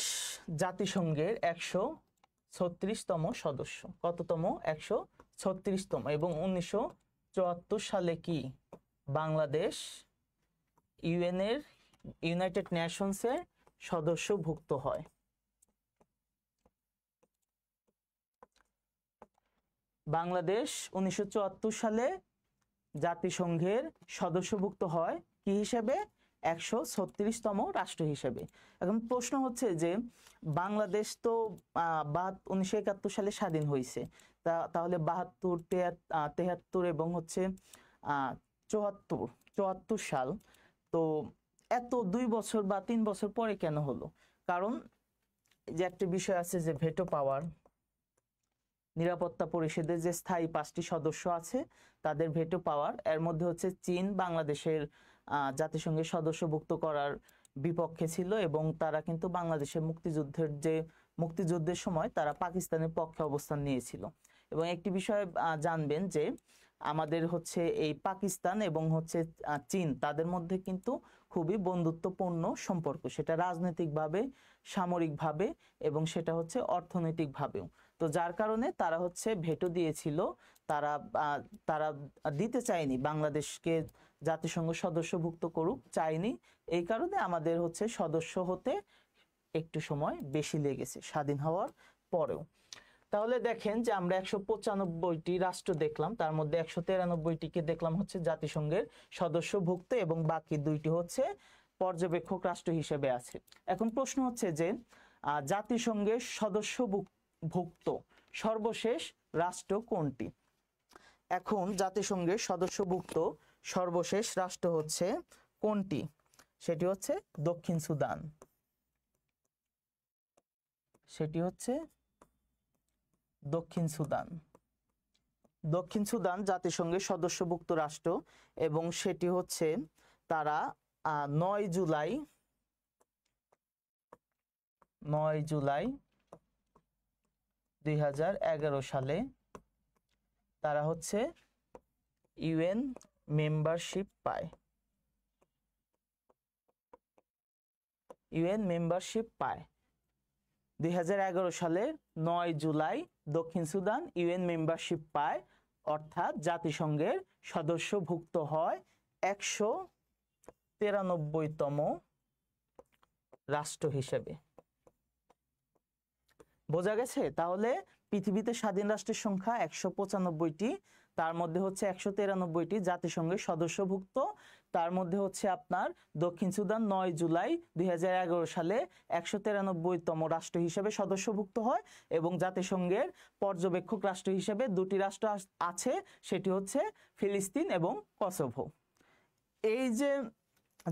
জাতিসংঘের 136তম সদস্য। কততম? 136তম। এবং 1974 সালে কি বাংলাদেশ ইউনাইটেড নেশনসের সদস্যভুক্ত হয়? বাংলাদেশ 1974 সালে জাতিসংঘের সদস্যভুক্ত হয় কি হিসেবে? 136তম রাষ্ট্র হিসেবে। এখন প্রশ্ন হচ্ছে যে বাংলাদেশ তো 1971 সালে স্বাধীন হয়েছে, তাহলে 72, 73 এবং হচ্ছে 74 সাল, তো এত 2 বছর বা 3 বছর পরে কেন হলো? কারণ যে একটা বিষয় আছে যে ভেটো পাওয়ার, নিরাপত্তা পরিষদের যে স্থায়ী 5টি সদস্য আছে তাদের ভেটো পাওয়ার, এর মধ্যে হচ্ছে চীন বাংলাদেশের জাতিসংঘের সদস্যভুক্ত করার বিপক্ষে ছিল এবং তারা কিন্তু বাংলাদেশের মুক্তিযুদ্ধের সময় তারা পাকিস্তানের পক্ষে অবস্থান নিয়েছিল। এবং একটি বিষয় জানবেন যে আমাদের হচ্ছে এই পাকিস্তান এবং হচ্ছে চীন, তাদের মধ্যে কিন্তু খুবই বন্ধুত্বপূর্ণ সম্পর্ক, সেটা রাজনৈতিকভাবে, সামরিকভাবে এবং সেটা হচ্ছে অর্থনৈতিকভাবেও। তো যার কারণে তারা হচ্ছে ভেটো দিয়েছিল, তারা দিতে চায়নি বাংলাদেশকে জাতিসংঘ সদস্যভুক্ত করুক, চায়নি। এই কারণে আমাদের হচ্ছে সদস্য হতে একটু সময় বেশি লেগেছে স্বাধীন হওয়ার পরেও। তাহলে দেখেন যে আমরা 195টি রাষ্ট্র দেখলাম, তার মধ্যে 193টিকে দেখলাম হচ্ছে জাতিসংঘের সদস্যভুক্ত এবং বাকি 2টি হচ্ছে পর্যবেক্ষক রাষ্ট্র হিসেবে আছে। এখন প্রশ্ন হচ্ছে যে জাতিসংঘের সদস্যভুক্ত সর্বশেষ রাষ্ট্র কোনটি? এখন জাতিসংঘের সদস্যভুক্ত সর্বশেষ রাষ্ট্র হচ্ছে কোনটি? সেটি হচ্ছে দক্ষিণ সুদান। সেটি হচ্ছে দক্ষিণ সুদান। দক্ষিণ সুদান জাতিসংঘের সদস্যভুক্ত রাষ্ট্র এবং সেটি হচ্ছে তারা 9 জুলাই 2011 সালে তারা হচ্ছে ইউএন মেম্বারশিপ পায়। ইউএন মেম্বারশিপ পায় 2011 সালের 9 জুলাই দক্ষিণ সুদান ইউএন মেম্বারশিপ পায়, অর্থাৎ জাতিসংঘের সদস্যভুক্ত হয় 193তম রাষ্ট্র হিসেবে। বোঝা গেছে? তাহলে পৃথিবীতে স্বাধীন রাষ্ট্রের সংখ্যা 195টি, তার মধ্যে হচ্ছে 193টি জাতিসংঘের সদস্যভুক্ত, তার মধ্যে হচ্ছে আপনার দক্ষিণ সুদান 9 জুলাই 2011 সালে 193তম রাষ্ট্র হিসেবে সদস্যভুক্ত হয় এবং জাতিসংঘের পর্যবেক্ষক রাষ্ট্র হিসেবে 2টি রাষ্ট্র আছে, সেটি হচ্ছে ফিলিস্তিন এবং কসোভো। এই যে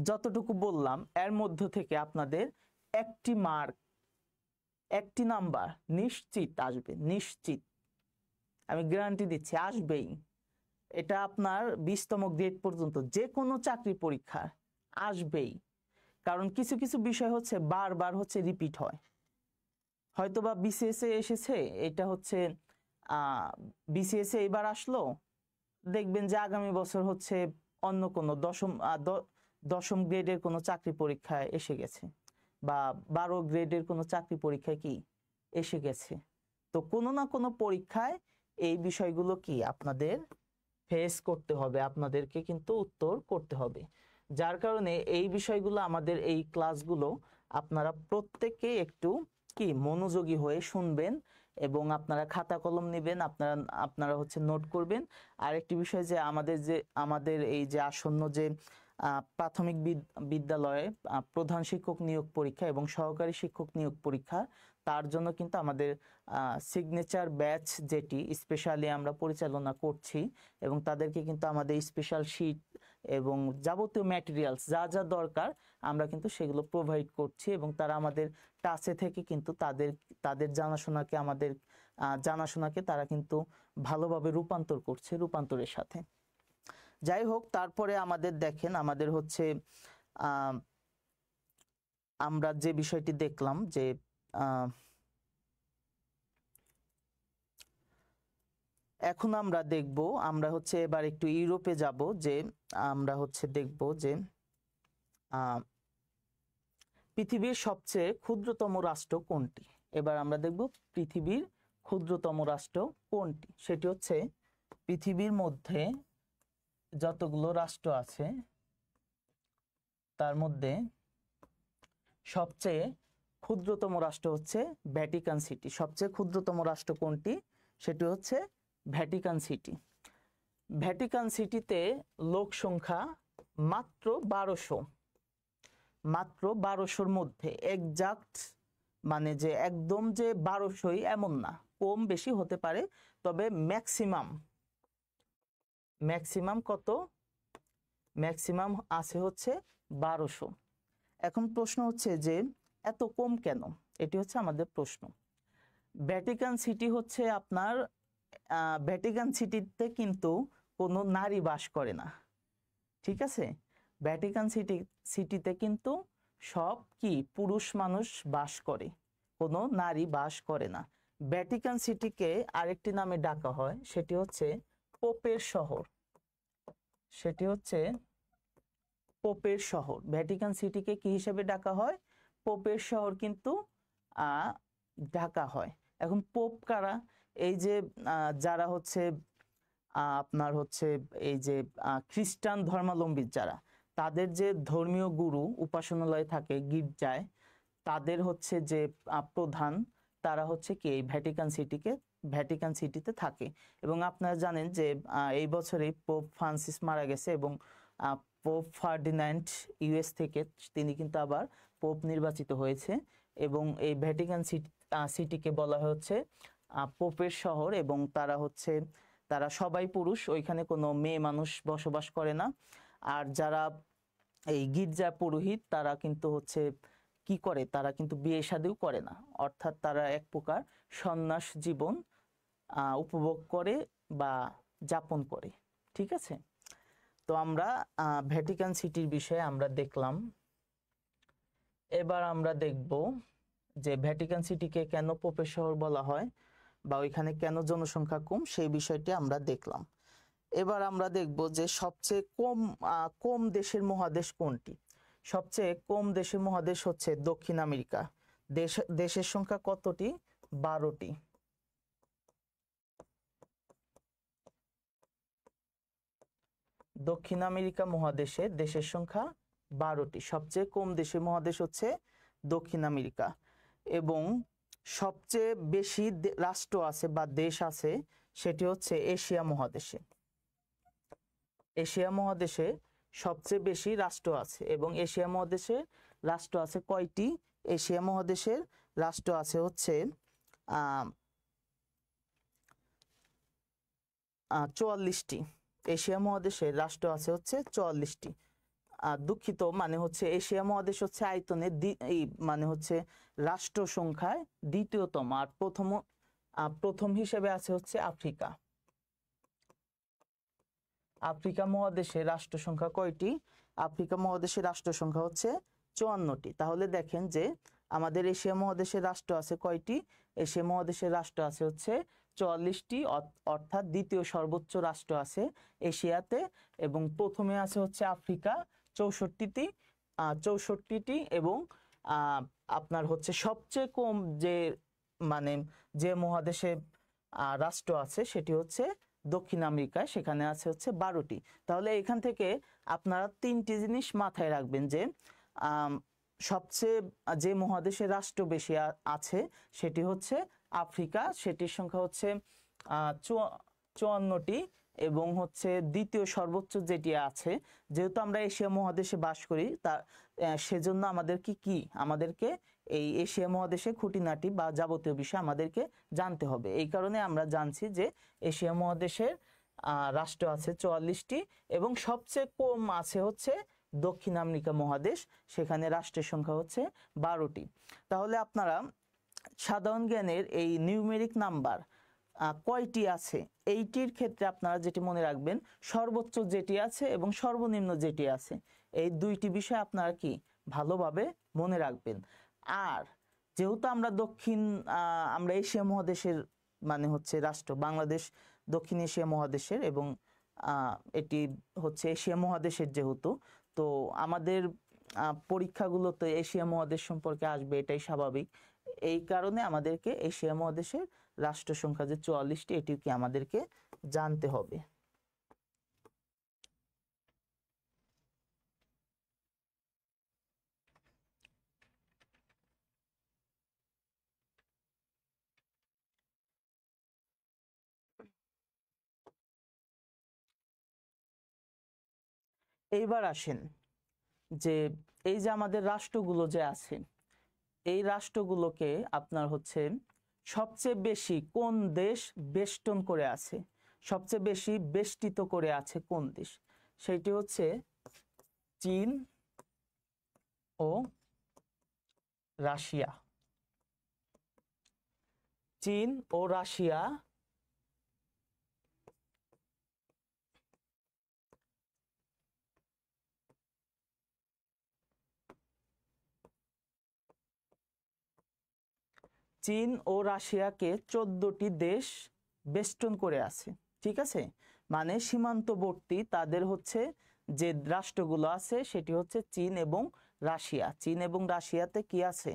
যতটুকু বললাম এর মধ্য থেকে আপনাদের একটি নাম্বার নিশ্চিত আসবে, নিশ্চিত, আমি গ্যারান্টি দিচ্ছি আসবেই। এটা আপনার 20তম গ্রেড পর্যন্ত যে কোনো চাকরি পরীক্ষা আসবেই। কারণ কিছু কিছু বিষয় হচ্ছে বারবার হচ্ছে রিপিট হয়। হয়তোবা বিসিএস এ এসেছে, এটা হচ্ছে বিসিএস এ এবার আসলো, দেখবেন যে আগামী বছর হচ্ছে অন্য কোনো দশম গ্রেডের কোনো চাকরি পরীক্ষায় এসে গেছে বা 12 গ্রেডের কোনো চাকরি পরীক্ষায় কি এসে গেছে। তো কোনো না কোনো পরীক্ষায় এই বিষয়গুলো কি আপনাদের ফেস করতে হবে, আপনাদেরকে কিন্তু উত্তর করতে হবে। যার কারণে এই বিষয়গুলো আমাদের এই ক্লাসগুলো আপনারা প্রত্যেকে একটু কি মনোযোগী হয়ে শুনবেন এবং আপনারা খাতা কলম নেবেন, আপনারা হচ্ছে নোট করবেন। আর একটি বিষয় যে আমাদের এই যে আসন্ন যে প্রাথমিক বিদ্যালয়ে প্রধান শিক্ষক নিয়োগ পরীক্ষা এবং সহকারী শিক্ষক নিয়োগ পরীক্ষা, তার জন্য কিন্তু আমাদের সিগনেচার ব্যাচ যেটি স্পেশালি আমরা পরিচালনা করছি এবং তাদেরকে কিন্তু আমাদের স্পেশাল শিট এবং যাবতীয় ম্যাটেরিয়ালস যা যা দরকার আমরা কিন্তু সেগুলো প্রোভাইড করছি এবং তারা আমাদের টাচে থেকে কিন্তু তাদের জানাশোনাকে তারা কিন্তু ভালোভাবে রূপান্তর করছে, রূপান্তরের সাথে। যাই হোক, তারপরে আমাদের দেখেন আমাদের হচ্ছে আমরা যে বিষয়টি দেখলাম যে এখন আমরা দেখব, আমরা হচ্ছে এবার একটু ইউরোপে যাব, যে আমরা হচ্ছে দেখব যে পৃথিবীর সবচেয়ে ক্ষুদ্রতম রাষ্ট্র কোনটি। এবার আমরা দেখব পৃথিবীর ক্ষুদ্রতম রাষ্ট্র কোনটি। সেটি হচ্ছে পৃথিবীর মধ্যে যতগুলো রাষ্ট্র আছে তার মধ্যে সবচেয়ে ক্ষুদ্রতম রাষ্ট্র হচ্ছে ভ্যাটিকান সিটি। সবচেয়ে ক্ষুদ্রতম রাষ্ট্র কোনটি? সেটি হচ্ছে ভ্যাটিকান সিটি। ভ্যাটিকান সিটিতে লোক সংখ্যা মাত্র 1200, মাত্র 1200-র মধ্যে, এক্সাক্ট মানে যে একদম যে 1200ই এমন না, কম বেশি হতে পারে, তবে ম্যাক্সিমাম কত? ম্যাক্সিমাম আছে হচ্ছে 1200। এখন প্রশ্ন হচ্ছে যে এত কম কেন, এটি হচ্ছে আমাদের প্রশ্ন। ভ্যাটিকান সিটি হচ্ছে আপনার ভ্যাটিকান সিটিতে কিন্তু কোনো নারী বাস করে না, ঠিক আছে? ভ্যাটিকান সিটিতে কিন্তু সব কি পুরুষ মানুষ বাস করে, কোনো নারী বাস করে না। ভ্যাটিকান সিটিকে আরেকটি নামে ডাকা হয়, সেটি হচ্ছে পোপের শহর। সেটি হচ্ছে পোপের শহর। ভ্যাটিকান সিটিকে কি হিসেবে ডাকা হয়? পোপের শহর কিন্তু ডাকা হয়। এখন পোপ কারা? এই যে যারা হচ্ছে আপনার হচ্ছে এই যে খ্রিস্টান ধর্মাবলম্বী যারা, তাদের যে ধর্মীয় গুরু উপাসনালয় থাকে গির্জায়, তাদের হচ্ছে যে প্রধান, তারা হচ্ছে কি এই ভ্যাটিকান সিটিতে থাকে। এবং আপনারা জানেন যে এই বছরই পোপ ফ্রান্সিস মারা গেছে, এবং পোপ ফার্ডিন্যান্ড ইউএস থেকে তিনি কিন্তু আবার পোপ নির্বাচিত হয়েছে। এবং এই ভ্যাটিকান সিটিকে বলা হচ্ছে পোপের শহর। এবং তারা সবাই পুরুষ, ওইখানে কোনো মেয়ে মানুষ বসবাস করে না। আর যারা এই গির্জা পুরোহিত, তারা কিন্তু হচ্ছে কি করে, তারা কিন্তু বিয়ে শাদীও করে না, অর্থাৎ তারা এক প্রকার সন্ন্যাস জীবন উপভোগ করে বা যাপন করে, ঠিক আছে? তো আমরা ভ্যাটিকান সিটির বিষয়ে আমরা দেখলাম। এবার আমরা দেখব যে ভ্যাটিকান সিটিকে কেন পোপের শহর বলা হয় বা ওইখানে কেন জনসংখ্যা কম, সেই বিষয়টি আমরা দেখলাম। এবার আমরা দেখব যে সবচেয়ে কম দেশের মহাদেশ কোনটি। সবচেয়ে কম দেশের মহাদেশ হচ্ছে দক্ষিণ আমেরিকা। দেশের সংখ্যা কতটি? 12টি। দক্ষিণ আমেরিকা মহাদেশে দেশের সংখ্যা 12টি। সবচেয়ে কম দেশের মহাদেশ হচ্ছে দক্ষিণ আমেরিকা। এবং সবচেয়ে বেশি রাষ্ট্র আছে বা দেশ আছে, সেটি হচ্ছে এশিয়া মহাদেশে। এশিয়া মহাদেশে সবচেয়ে বেশি রাষ্ট্র আছে। এবং এশিয়া মহাদেশে রাষ্ট্র আছে কয়টি? এশিয়া মহাদেশের রাষ্ট্র আছে হচ্ছে 44টি। এশিয়া মহাদেশের রাষ্ট্র আছে হচ্ছে 44টি। দুঃখিত, মানে হচ্ছে এশিয়া মহাদেশ হচ্ছে আয়তনে মানে হচ্ছে রাষ্ট্র সংখ্যায় দ্বিতীয়তম, আর প্রথম হিসেবে আছে হচ্ছে আফ্রিকা। আফ্রিকা মহাদেশের রাষ্ট্র সংখ্যা কয়টি? আফ্রিকা মহাদেশের রাষ্ট্র সংখ্যা হচ্ছে 54টি। তাহলে দেখেন যে আমাদের এশিয়া মহাদেশের রাষ্ট্র আছে কয়টি? এশিয়া মহাদেশের রাষ্ট্র আছে হচ্ছে 44টি, অর্থাৎ দ্বিতীয় সর্বোচ্চ রাষ্ট্র আছে এশিয়াতে। এবং প্রথমে আছে হচ্ছে আফ্রিকা 64টি। এবং আপনার হচ্ছে সবচেয়ে কম যে মহাদেশে রাষ্ট্র আছে সেটি হচ্ছে দক্ষিণ আমেরিকায়, সেখানে আছে হচ্ছে 12টি। তাহলে এখান থেকে আপনারা 3টি জিনিস মাথায় রাখবেন, যে সবচেয়ে যে মহাদেশে রাষ্ট্র বেশি আছে সেটি হচ্ছে আফ্রিকা, সেটির সংখ্যা হচ্ছে 54টি। এবং হচ্ছে দ্বিতীয় সর্বোচ্চ যেটি আছে, যেহেতু আমরা এশিয়া মহাদেশে বাস করি, সেজন্য আমাদেরকে এই এশিয়া মহাদেশে খুঁটিনাটি বা যাবতীয় বিষয় আমাদেরকে জানতে হবে। এই কারণে আমরা জানছি যে এশিয়া মহাদেশের রাষ্ট্র আছে 44টি, এবং সবচেয়ে কম আছে হচ্ছে দক্ষিণ আমেরিকা মহাদেশ, সেখানে রাষ্ট্রের সংখ্যা হচ্ছে 12টি। তাহলে আপনারা সাধারণ জ্ঞানের এই নিউমেরিক নাম্বার কয়টি আছে, এইটির ক্ষেত্রে আপনারা যেটি মনে রাখবেন, সর্বোচ্চ যেটি আছে এবং সর্বনিম্ন যেটি আছে, এই দুইটি বিষয় আপনারা কি ভালোভাবে মনে রাখবেন। আর যেহেতু আমরা এশিয়া মহাদেশের মানে হচ্ছে রাষ্ট্র, বাংলাদেশ দক্ষিণ এশিয়া মহাদেশের, এবং এটি হচ্ছে এশিয়া মহাদেশের যেহেতু, তো আমাদের পরীক্ষাগুলোতে এশিয়া মহাদেশ সম্পর্কে আসবে, এটাই স্বাভাবিক। এই কারণে আমাদেরকে এশিয়া মহাদেশের রাষ্ট্র সংখ্যা যে 44টি, এটিকে আমাদেরকে জানতে হবে। এইবার আসেন যে এই যে আমাদের রাষ্ট্রগুলো যে আছে, এই রাষ্ট্রগুলোকে আপনার হচ্ছে সবচেয়ে বেশি কোন দেশ বেষ্টন করে আছে, সবচেয়ে বেশি বেষ্টিত করে আছে কোন দেশ? সেটি হচ্ছে চীন ও রাশিয়া। চীন ও রাশিয়া চীন ও রাশিয়াকে 14টি দেশ বেষ্টন করে আছে, ঠিক আছে? মানে সীমান্তবর্তী তাদের হচ্ছে যে রাষ্ট্রগুলো আছে সেটি হচ্ছে চীন এবং রাশিয়া। চীন এবং রাশিয়াতে কি আছে?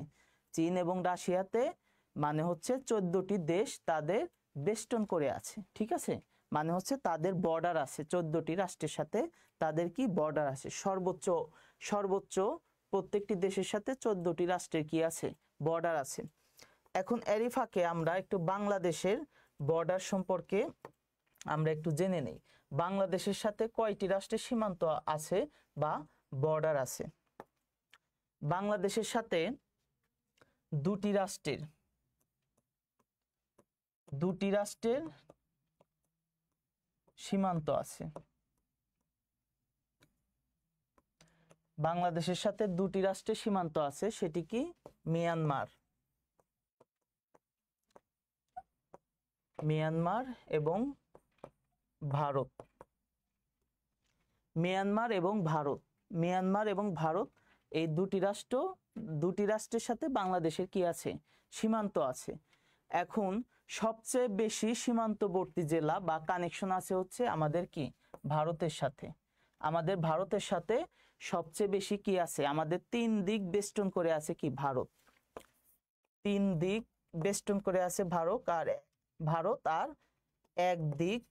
চীন এবং রাশিয়াতে মানে হচ্ছে 14টি দেশ তাদের বেষ্টন করে আছে, ঠিক আছে? মানে হচ্ছে তাদের বর্ডার আছে, 14টি রাষ্ট্রের সাথে তাদের কি বর্ডার আছে, সর্বোচ্চ সর্বোচ্চ প্রত্যেকটি দেশের সাথে 14টি রাষ্ট্রের কি আছে, বর্ডার আছে। এখন এরই ফাঁকে আমরা একটু বাংলাদেশের বর্ডার সম্পর্কে আমরা একটু জেনে নেই। বাংলাদেশের সাথে কয়টি রাষ্ট্রের সীমান্ত আছে বা বর্ডার আছে? বাংলাদেশের সাথে দুটি রাষ্ট্রের সীমান্ত আছে। বাংলাদেশের সাথে দুটি রাষ্ট্রের সীমান্ত আছে, সেটি কি? মিয়ানমার এবং ভারত। মিয়ানমার এবং ভারত এই দুটি রাষ্ট্রের সাথে বাংলাদেশের কি আছে? সীমান্ত আছে। এখন সবচেয়ে বেশি সীমান্তবর্তী জেলা বা কানেকশন আছে হচ্ছে আমাদের কি? ভারতের সাথে। আমাদের ভারতের সাথে সবচেয়ে বেশি কি আছে? আমাদের 3 দিক বেষ্টন করে আছে কি? ভারত। 3 দিক বেষ্টন করে আছে ভারত, আর এক দিক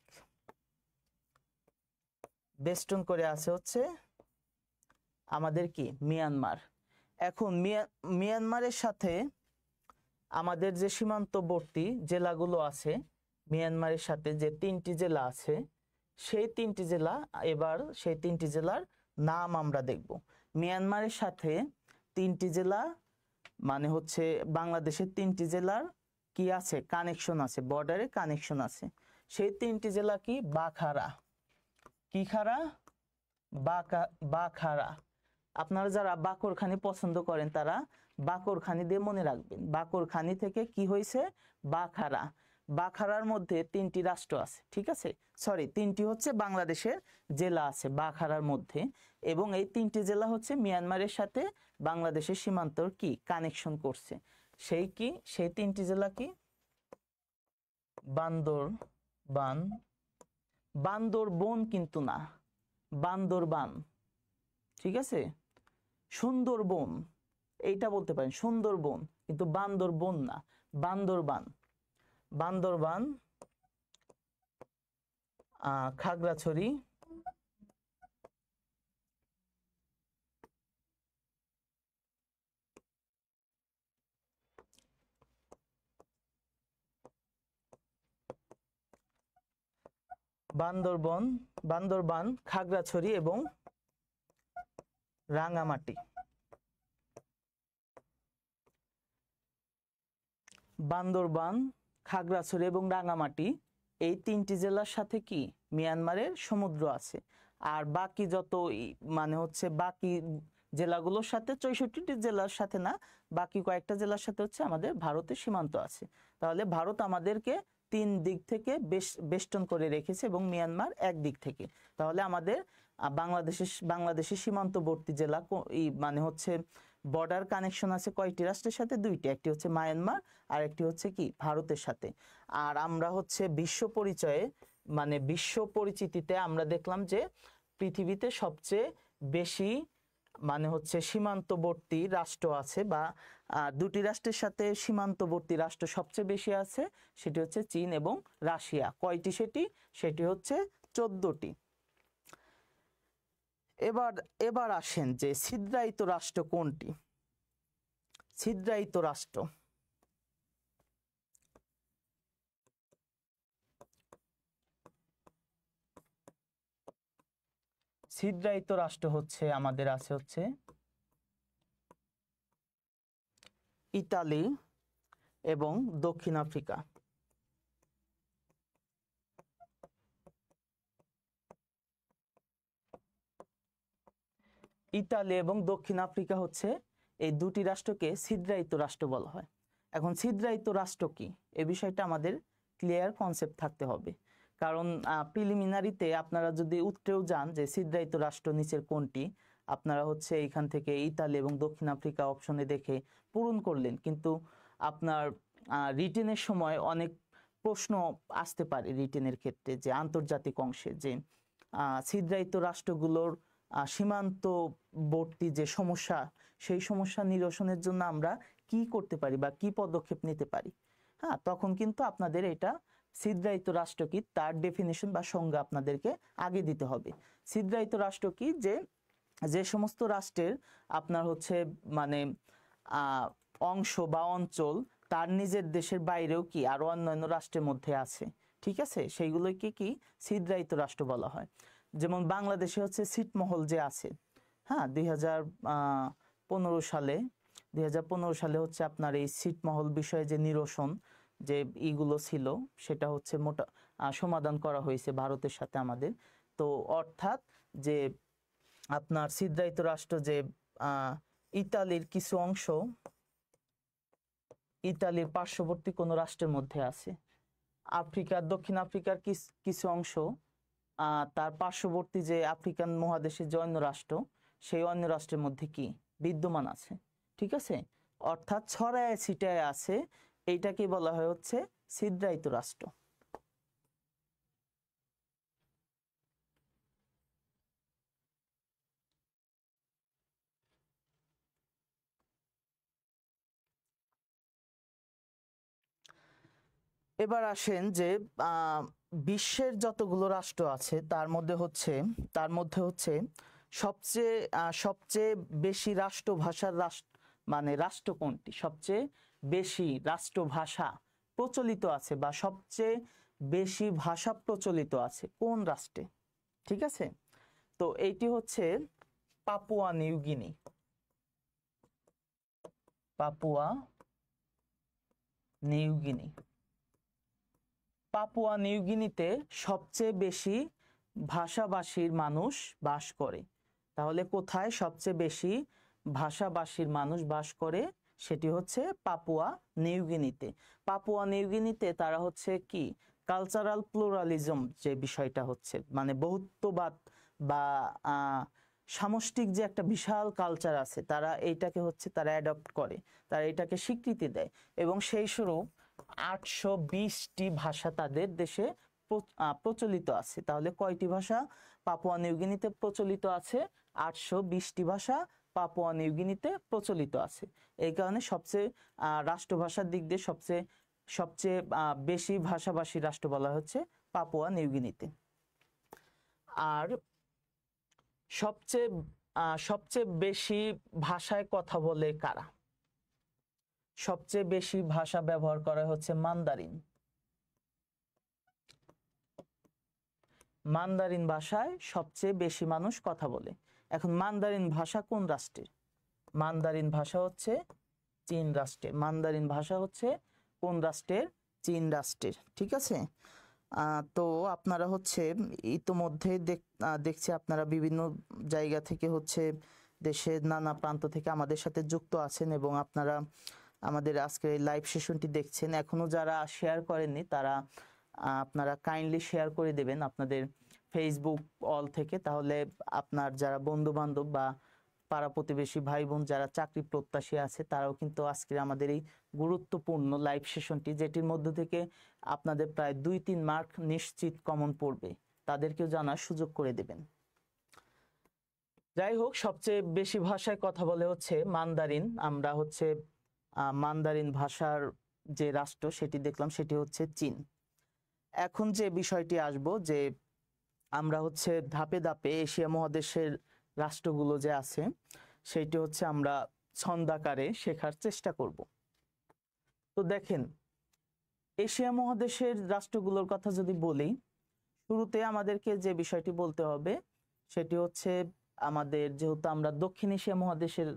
বেষ্টন করে আছে হচ্ছে আমাদের কি? মিয়ানমার। এখন মিয়ানমারের সাথে আমাদের যে সীমান্তবর্তী জেলাগুলো আছে, মিয়ানমারের সাথে যে 3টি জেলা আছে, সেই 3টি জেলা, এবার সেই 3টি জেলার নাম আমরা দেখব। মিয়ানমারের সাথে 3টি জেলা মানে হচ্ছে বাংলাদেশের 3টি জেলার কি আছে? কানেকশন আছে, বর্ডারে কানেকশন আছে। সেই 3টি জেলা কি? বাখারা। কি খাড়া? বাখারা। আপনারা যারা বাকরখানি পছন্দ করেন তারা বাকরখানি দিয়ে মনে রাখবেন। বাকরখানি থেকে কি হয়েছে? বাখারা। বাখারার মধ্যে 3টি রাষ্ট্র আছে, ঠিক আছে? সরি, 3টি হচ্ছে বাংলাদেশের জেলা আছে বাখারার মধ্যে, এবং এই 3টি জেলা হচ্ছে মিয়ানমারের সাথে বাংলাদেশের সীমান্তর কি? কানেকশন করছে। সেই 3টি জেলা কি? বান্দরবন কিন্তু না, বান্দরবান, ঠিক আছে? সুন্দরবন এইটা বলতে পারেন, সুন্দরবন, কিন্তু বান্দরবন না, বান্দরবান, খাগড়াছড়ি, বান্দরবান, খাগড়াছড়ি এবং রাঙামাটি। বান্দরবান, খাগড়াছড়ি এবং রাঙামাটি এই 3টি জেলার সাথে কি? মিয়ানমারের সমুদ্র আছে। আর বাকি যত মানে হচ্ছে বাকি জেলাগুলোর সাথে, 64টি জেলার সাথে না, বাকি কয়েকটা জেলার সাথে হচ্ছে আমাদের ভারতের সীমান্ত আছে। তাহলে ভারত আমাদেরকে 3 দিক থেকে বেষ্টন করে রেখেছে এবং মিয়ানমার এক দিক থেকে। তাহলে আমাদের বাংলাদেশের সীমান্তবর্তী জেলা মানে হচ্ছে বর্ডার কানেকশন আছে কয়টি রাষ্ট্রের সাথে? দুইটি, একটি হচ্ছে মায়ানমার আর একটি হচ্ছে কি ভারতের সাথে। আর আমরা হচ্ছে বিশ্ব পরিচয়ে মানে বিশ্ব পরিচিতিতে আমরা দেখলাম যে পৃথিবীতে সবচেয়ে বেশি মানে হচ্ছে সীমান্তবর্তী রাষ্ট্র আছে, বা দুটি রাষ্ট্রের সাথে সীমান্তবর্তী রাষ্ট্র সবচেয়ে বেশি আছে, সেটি হচ্ছে চীন এবং রাশিয়া। কয়টি সেটি? সেটি হচ্ছে 14টি। এবার এবার আসেন যে ছিদ্রায়িত রাষ্ট্র কোনটি? ছিদ্রায়িত রাষ্ট্র, ছিদ্রায়িত রাষ্ট্র হচ্ছে আমাদের আছে হচ্ছে ইতালি এবং দক্ষিণ আফ্রিকা। ইতালি এবং দক্ষিণ আফ্রিকা হচ্ছে এই দুটি রাষ্ট্রকে ছিদ্রায়িত রাষ্ট্র বলা হয়। এখন ছিদ্রায়িত রাষ্ট্র কি, এ বিষয়টা আমাদের ক্লিয়ার কনসেপ্ট থাকতে হবে, কারণ প্রিলিমিনারিতে আপনারা যদি উত্তরেও যান যে ছিদ্রায়িত রাষ্ট্র নিচের কোনটি, আপনারা হচ্ছে এইখান থেকে ইতালি এবং দক্ষিণ আফ্রিকা অপশনে দেখে পূরণ করলেন, কিন্তু আপনার রিটেনের সময় অনেক প্রশ্ন আসতে পারে রিটেনের ক্ষেত্রে, যে আন্তর্জাতিক অংশে যে ছিদ্রায়িত রাষ্ট্রগুলোর সীমান্তবর্তী যে সমস্যা, সেই সমস্যা নিরসনের জন্য আমরা কি করতে পারি বা কি পদক্ষেপ নিতে পারি। হ্যাঁ, তখন কিন্তু আপনাদের এটা ছিদ্রায়িত রাষ্ট্র কি তার ডেফিনিশন বা সংজ্ঞা আপনাদেরকে আগে দিতে হবে। ছিদ্রায়িত রাষ্ট্র কি, যে যে সমস্ত রাষ্ট্রের আপনার হচ্ছে মানে অংশ বা অঞ্চল তার নিজের দেশের বাইরেও কি আরো অন্যান্য রাষ্ট্রের মধ্যে আছে, ঠিক আছে, সেইগুলোকে কি ছিদ্রায়িত রাষ্ট্র বলা হয়। যেমন বাংলাদেশে হচ্ছে ছিটমহল যে আছে, হ্যাঁ 2015 সালে হচ্ছে আপনার এই ছিটমহল বিষয়ে যে নিরসন যে ইগুলো ছিল, সেটা হচ্ছে মোটা সমাধান করা হয়েছে ভারতের সাথে আমাদের। তো অর্থাৎ যে আপনার ছিদ্রায়িত রাষ্ট্র যে ইতালির কিছু অংশ ইতালির পার্শ্ববর্তী কোনো রাষ্ট্রের মধ্যে আছে, আফ্রিকার দক্ষিণ আফ্রিকার কিছু অংশ তার পার্শ্ববর্তী যে আফ্রিকান মহাদেশের যে অন্য রাষ্ট্র, সেই অন্য রাষ্ট্রের মধ্যে কি বিদ্যমান আছে, ঠিক আছে, অর্থাৎ ছড়ায় ছিটায় আছে, এইটাকে বলা হয় হচ্ছে ছিদ্রায়িত রাষ্ট্র। এবার আসেন যে বিশ্বের যতগুলো রাষ্ট্র আছে তার মধ্যে হচ্ছে সবচেয়ে বেশি রাষ্ট্রভাষার মানে রাষ্ট্র কোনটি, সবচেয়ে বেশি রাষ্ট্রভাষা প্রচলিত আছে বা সবচেয়ে বেশি ভাষা প্রচলিত আছে কোন রাষ্ট্রে, ঠিক আছে। তো এইটি হচ্ছে Papua New Guinea. Papua New Guinea, Papua নিউগিনিতে সবচেয়ে বেশি ভাষাভাষীর মানুষ বাস করে। তাহলে কোথায় সবচেয়ে বেশি ভাষাভাষীর মানুষ বাস করে? সেটি হচ্ছে পাপুয়া নিউগিনিতে। পাপুয়া নিউগিনিতে তারা হচ্ছে কি কালচারাল প্লুরালিজম যে বিষয়টা হচ্ছে মানে বহুত্ববাদ বা সামষ্টিক যে একটা বিশাল কালচার আছে, তারা এইটাকে হচ্ছে তারা অ্যাডপ্ট করে, তারা এটাকে স্বীকৃতি দেয়, এবং সেই স্বরূপ 820টি ভাষা তাদের দেশে প্রচলিত আছে। তাহলে কয়টি ভাষা পাপুয়া নিউগিনিতে প্রচলিত আছে? 820টি ভাষা পাপুয়া নিউগিনিতে প্রচলিত আছে। এই কারণে সবচেয়ে রাষ্ট্রভাষার দিক দিয়ে সবচেয়ে বেশি ভাষাভাষী রাষ্ট্র বলা হচ্ছে পাপুয়া নিউগিনিতে। আর সবচেয়ে বেশি ভাষায় কথা বলে কারা? সবচেয়ে বেশি ভাষা ব্যবহার করা হচ্ছে মান্দারিন। মান্দারিন ভাষায় সবচেয়ে বেশি মানুষ কথা বলে। এখন মান্দারিন ভাষা কোন রাষ্ট্রের? মান্দারিন ভাষা হচ্ছে চীন রাষ্ট্রের। মান্দারিন ভাষা হচ্ছে কোন রাষ্ট্রের? চীন রাষ্ট্রের, ঠিক আছে। তো আপনারা হচ্ছে ইতোমধ্যে দেখছি আপনারা বিভিন্ন জায়গা থেকে হচ্ছে দেশের নানা প্রান্ত থেকে আমাদের সাথে যুক্ত আছেন, এবং আপনারা আমাদের আজকের এই লাইভ সেশনটি দেখছেন। এখনো যারা শেয়ার করেননি তারা আপনারা কাইন্ডলি শেয়ার করে দেবেন আপনাদের ফেসবুক অল থেকে, তাহলে আপনার যারা বন্ধু বান্ধব বা পাড়া প্রতিবেশী ভাই বোন যারা চাকরি প্রত্যাশী আছে তারাও কিন্তু আজকে আমাদের এই গুরুত্বপূর্ণ লাইভ সেশনটি, যেটির মধ্য থেকে আপনাদের প্রায় 2-3 মার্ক নিশ্চিত কমন পড়বে, তাদেরকেও জানার সুযোগ করে দেবেন। যাই হোক, সবচেয়ে বেশি ভাষায় কথা বলে হচ্ছে মান্দারিন। আমরা হচ্ছে মান্দারিন ভাষার যে রাষ্ট্র সেটি দেখলাম, সেটি হচ্ছে চীন। এখন যে বিষয়টি আসবো, যে আমরা হচ্ছে ধাপে ধাপে এশিয়া মহাদেশের রাষ্ট্রগুলো যে আছে সেটি হচ্ছে আমরা ছন্দাকারে শেখার চেষ্টা করব। তো দেখেন, এশিয়া মহাদেশের রাষ্ট্রগুলোর কথা যদি বলি, শুরুতে আমাদেরকে যে বিষয়টি বলতে হবে সেটি হচ্ছে আমাদের, যেহেতু আমরা দক্ষিণ এশিয়া মহাদেশের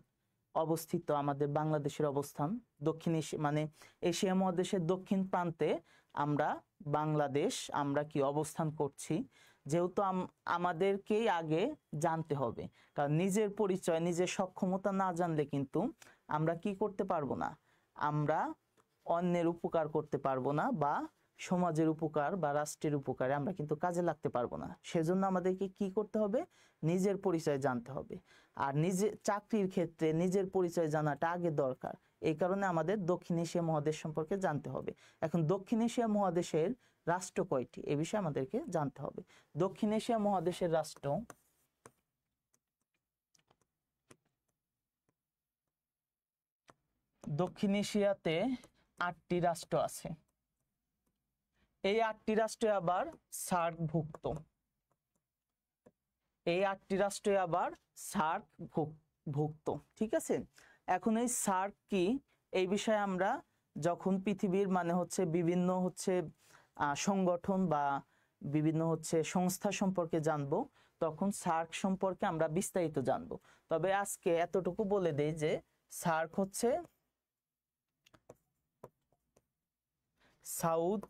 অবস্থিত, আমাদের বাংলাদেশের অবস্থান দক্ষিণ এশিয়া মানে এশিয়া মহাদেশের দক্ষিণ প্রান্তে আমরা বাংলাদেশ, আমরা কি অবস্থান করছি, যেহেতু আমাদেরকেই আগে জানতে হবে। কারণ নিজের পরিচয়, নিজের সক্ষমতা না জানলে কিন্তু আমরা কি করতে পারবো না, আমরা অন্যের উপকার করতে পারবো না, বা সমাজের উপকার বা রাষ্ট্রের উপকারে আমরা কিন্তু কাজে লাগতে পারবো না। সেজন্য আমাদেরকে কি করতে হবে, নিজের পরিচয় জানতে হবে। আর নিজে চাকরির ক্ষেত্রে নিজের পরিচয় জানাটা আগে দরকার। এই কারণে আমাদের দক্ষিণ এশিয়া মহাদেশ সম্পর্কে জানতে হবে। এখন দক্ষিণ এশিয়া মহাদেশের রাষ্ট্র কয়টি, এ বিষয়ে আমাদেরকে জানতে হবে। দক্ষিণ এশিয়া মহাদেশের রাষ্ট্র দক্ষিণ এশিয়াতে 8টি রাষ্ট্র আছে। এই 8টি রাষ্ট্রে আবার সার্কভুক্ত। এই 8টি রাষ্ট্রে আবার সার্ক ভুক্ত। ঠিক আছে, এখন এই সার্ক কি, এই বিষয়ে আমরা যখন পৃথিবীর মানে হচ্ছে বিভিন্ন হচ্ছে সংগঠন বা বিভিন্ন হচ্ছে সংস্থা সম্পর্কে জানবো, তখন সার্ক সম্পর্কে আমরা বিস্তারিত জানবো। তবে আজকে এতটুকু বলে দেই যে সার্ক হচ্ছে South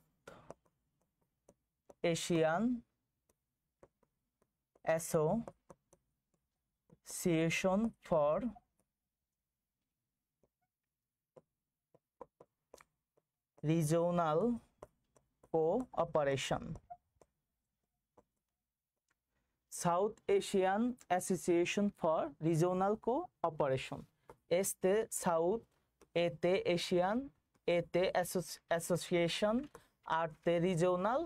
Asian Association for Regional Cooperation. South Asian Association for Regional Cooperation. এসতে সাউথ, এতে এশিয়ান, এতে অ্যাসোসিয়েশন, আর তে রিজিওনাল,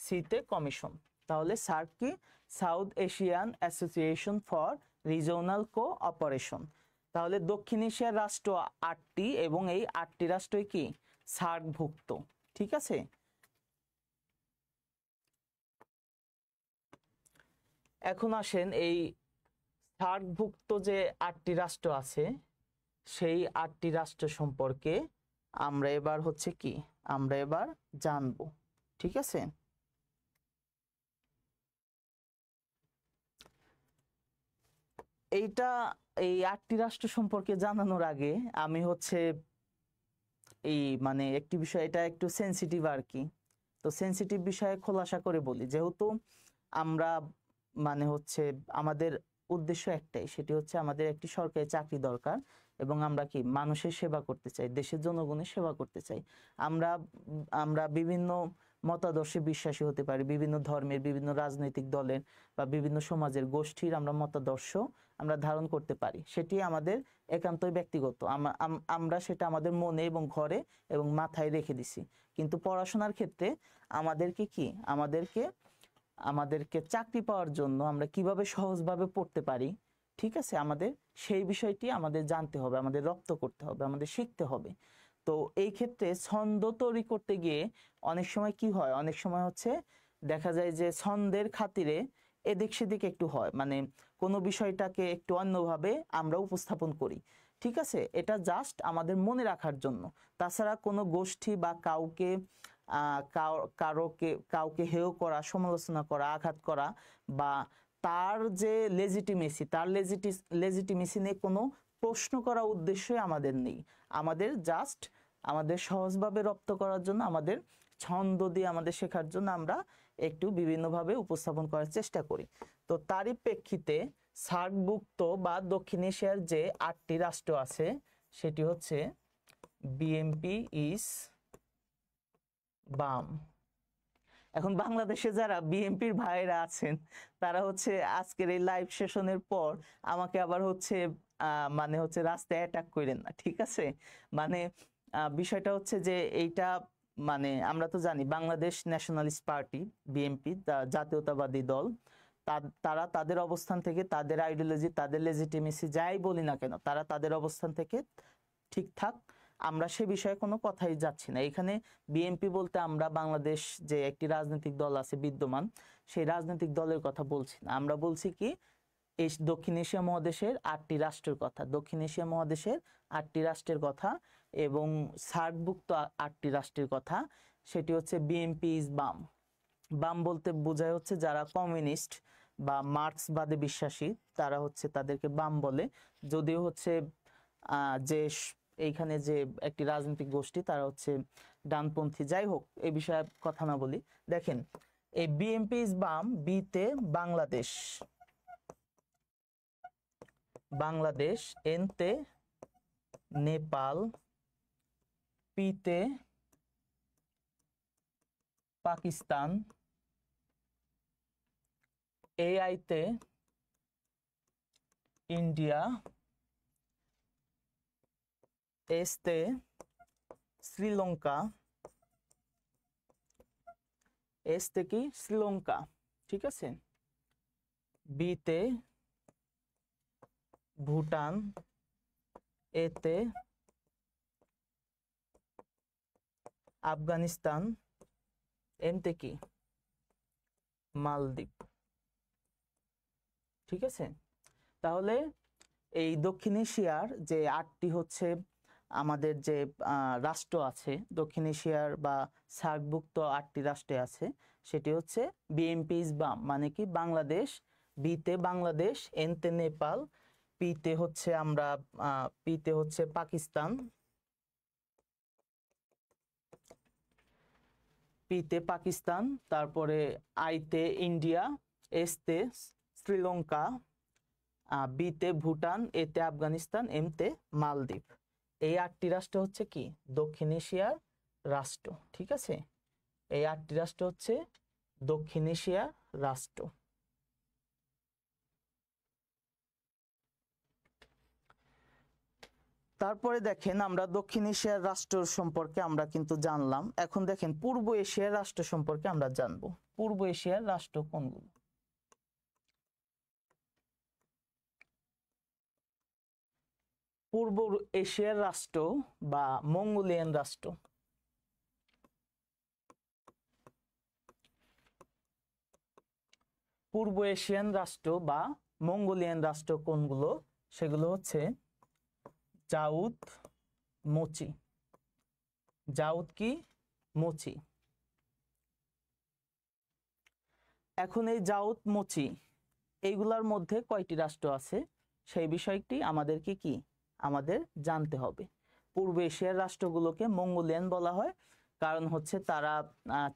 সিতে কমিশন। তাহলে সার্ক কি, South Asian Association for Regional Cooperation. তাহলে দক্ষিণ এশিয়ার রাষ্ট্র 8টি এবং এই 8টি রাষ্ট্রই কি সার্কভুক্ত। ঠিক আছে, এখন আসেন এই সার্কভুক্ত যে 8টি রাষ্ট্র আছে সেই 8টি রাষ্ট্র সম্পর্কে আমরা এবার হচ্ছে কি, আমরা এবার জানবো। ঠিক আছে, এইটা এই 8টি রাষ্ট্র সম্পর্কে জানানোর আগে আমি হচ্ছে এই মানে একটি বিষয়, এটা একটু সেনসিটিভ আর কি, তো সেনসিটিভ বিষয়ে খোলাসা করে বলি। যেহেতু আমরা মানে হচ্ছে আমাদের উদ্দেশ্য একটাই, সেটি হচ্ছে আমাদের একটি সরকারি চাকরি দরকার এবং আমরা কি মানুষের সেবা করতে চাই, দেশের জনগণের সেবা করতে চাই। আমরা আমরা বিভিন্ন মতাদর্শে বিশ্বাসী হতে পারি, বিভিন্ন ধর্মের, বিভিন্ন রাজনৈতিক দলের বা বিভিন্ন সমাজের গোষ্ঠীর আমরা মতাদর্শ আমরা ধারণ করতে পারি, সেটি আমাদের একান্তই ব্যক্তিগত। আমরা সেটা আমাদের মনে এবং ঘরে এবং মাথায় রেখে দিছি। কিন্তু পড়াশোনার ক্ষেত্রে আমাদেরকে কি, আমাদেরকে চাকরি পাওয়ার জন্য আমরা কিভাবে সহজভাবে পড়তে পারি, ঠিক আছে, আমাদের সেই বিষয়টি আমাদের জানতে হবে, আমাদের রপ্ত করতে হবে, আমাদের শিখতে হবে। তো এই ক্ষেত্রে ছন্দ তৈরি করতে গিয়ে অনেক সময় কি হয়, অনেক সময় হচ্ছে দেখা যায় যে ছন্দের খাতিরে এদিক সেদিক একটু হয়, মানে কোনো বিষয়টাকে একটু অন্যভাবে আমরা উপস্থাপন করি। ঠিক আছে, এটা জাস্ট আমাদের মনে রাখার জন্য। তাছাড়া কোনো গোষ্ঠী বা কাউকে হেয় করা, সমালোচনা করা, আঘাত করা বা তার যে লেজিটিমেসি নিয়ে কোনো প্রশ্ন করা উদ্দেশ্যই আমাদের নেই। আমাদের জাস্ট আমাদের সহজভাবে রপ্ত করার জন্য, আমাদের ছন্দ দিয়ে আমাদের শেখার জন্য আমরা একটু বিভিন্নভাবে উপস্থাপন করার চেষ্টা করি। তো তারই প্রেক্ষিতে সার্কভুক্ত বা দক্ষিণ এশিয়ার যে 8টি রাষ্ট্র আছে সেটি হচ্ছে বিএমপি, ইস, বাম, এখন বাংলাদেশে যারা বিএনপির ভাইরা আছেন তারা হচ্ছে আজকের এই লাইভ সেশনের পর আমাকে আবার হচ্ছে মানে হচ্ছে রাস্তায় অ্যাটাক করেন না, ঠিক আছে? মানে বিষয়টা হচ্ছে যে এইটা মানে আমরা তো জানি বাংলাদেশ ন্যাশনালিস্ট পার্টি বিএনপি জাতীয়তাবাদী দল, তারা তাদের অবস্থান থেকে তাদের আইডিওলজি তাদের লেজিটিমেসি যাই বলি না কেন তারা তাদের অবস্থান থেকে ঠিকঠাক, আমরা সে বিষয়ে কোনো কথাই যাচ্ছি না। এখানে বিএনপি বলতে আমরা বাংলাদেশ যে একটি রাজনৈতিক দল আছে বিদ্যমান সেই রাজনৈতিক দলের কথা বলছি না, আমরা বলছি কি এই দক্ষিণ এশিয়া মহাদেশের 8টি রাষ্ট্রের কথা, দক্ষিণ এশিয়া মহাদেশের 8টি রাষ্ট্রের কথা এবং সার্কভুক্ত 8টি রাষ্ট্রের কথা। সেটি হচ্ছে বিএনপি ইজ বাম। বাম বলতে বোঝায় হচ্ছে যারা কমিউনিস্ট বা মার্ক্সবাদে বিশ্বাসী তারা হচ্ছে তাদেরকে বাম বলে, যদিও হচ্ছে যে এইখানে যে একটি রাজনৈতিক গোষ্ঠী তারা হচ্ছে ডানপন্থী। যাই হোক এই বিষয়ে কথা না বলি, দেখেন এই বিএনপি ইজ বাম, বিতে বাংলাদেশ, বাংলাদেশ, এনতে নেপাল, পিতে পাকিস্তান, এআইতে ইন্ডিয়া, এসতে শ্রীলঙ্কা, এসতে কি শ্রীলঙ্কা, ঠিক আছে, বিতে ভুটান, এতে আফগানিস্তান, এমতে কি মালদ্বীপ, ঠিক আছে। তাহলে এই দক্ষিণ এশিয়ার যে 8টি হচ্ছে আমাদের যে রাষ্ট্র আছে, দক্ষিণ এশিয়ার বা সার্কভুক্ত 8টি রাষ্ট্রে আছে, সেটি হচ্ছে বিএনপি ইজ বাম মানে কি বাংলাদেশ, বিতে বাংলাদেশ, এনতে নেপাল, পিতে হচ্ছে আমরা পিতে হচ্ছে পাকিস্তান, পিতে পাকিস্তান, তারপরে আইতে ইন্ডিয়া, এসতে শ্রীলঙ্কা, বিতে ভুটান, এতে আফগানিস্তান, এমতে মালদ্বীপ। এই 8টি রাষ্ট্র হচ্ছে কি দক্ষিণ এশিয়ার রাষ্ট্র, ঠিক আছে। এই 8টি রাষ্ট্র হচ্ছে দক্ষিণ এশিয়ার রাষ্ট্র। তারপরে দেখেন আমরা দক্ষিণ এশিয়ার রাষ্ট্র সম্পর্কে আমরা কিন্তু জানলাম, এখন দেখেন পূর্ব এশিয়ার রাষ্ট্র সম্পর্কে আমরা জানবো। পূর্ব এশিয়ার রাষ্ট্র কোনগুলো? পূর্ব এশিয়ার রাষ্ট্র বা মঙ্গোলিয়ান রাষ্ট্র, পূর্ব এশিয়ান রাষ্ট্র বা মঙ্গোলিয়ান রাষ্ট্র কোনগুলো? সেগুলো হচ্ছে জাউদ, মোচি। জাউদ কি মোচি। এখন এই জাউদ মোচি এইগুলার মধ্যে কয়টি রাষ্ট্র আছে সেই বিষয়টি আমাদেরকে কি আমাদের জানতে হবে। পূর্ব এশিয়ার রাষ্ট্রগুলোকে মঙ্গোলিয়ান বলা হয় কারণ হচ্ছে তারা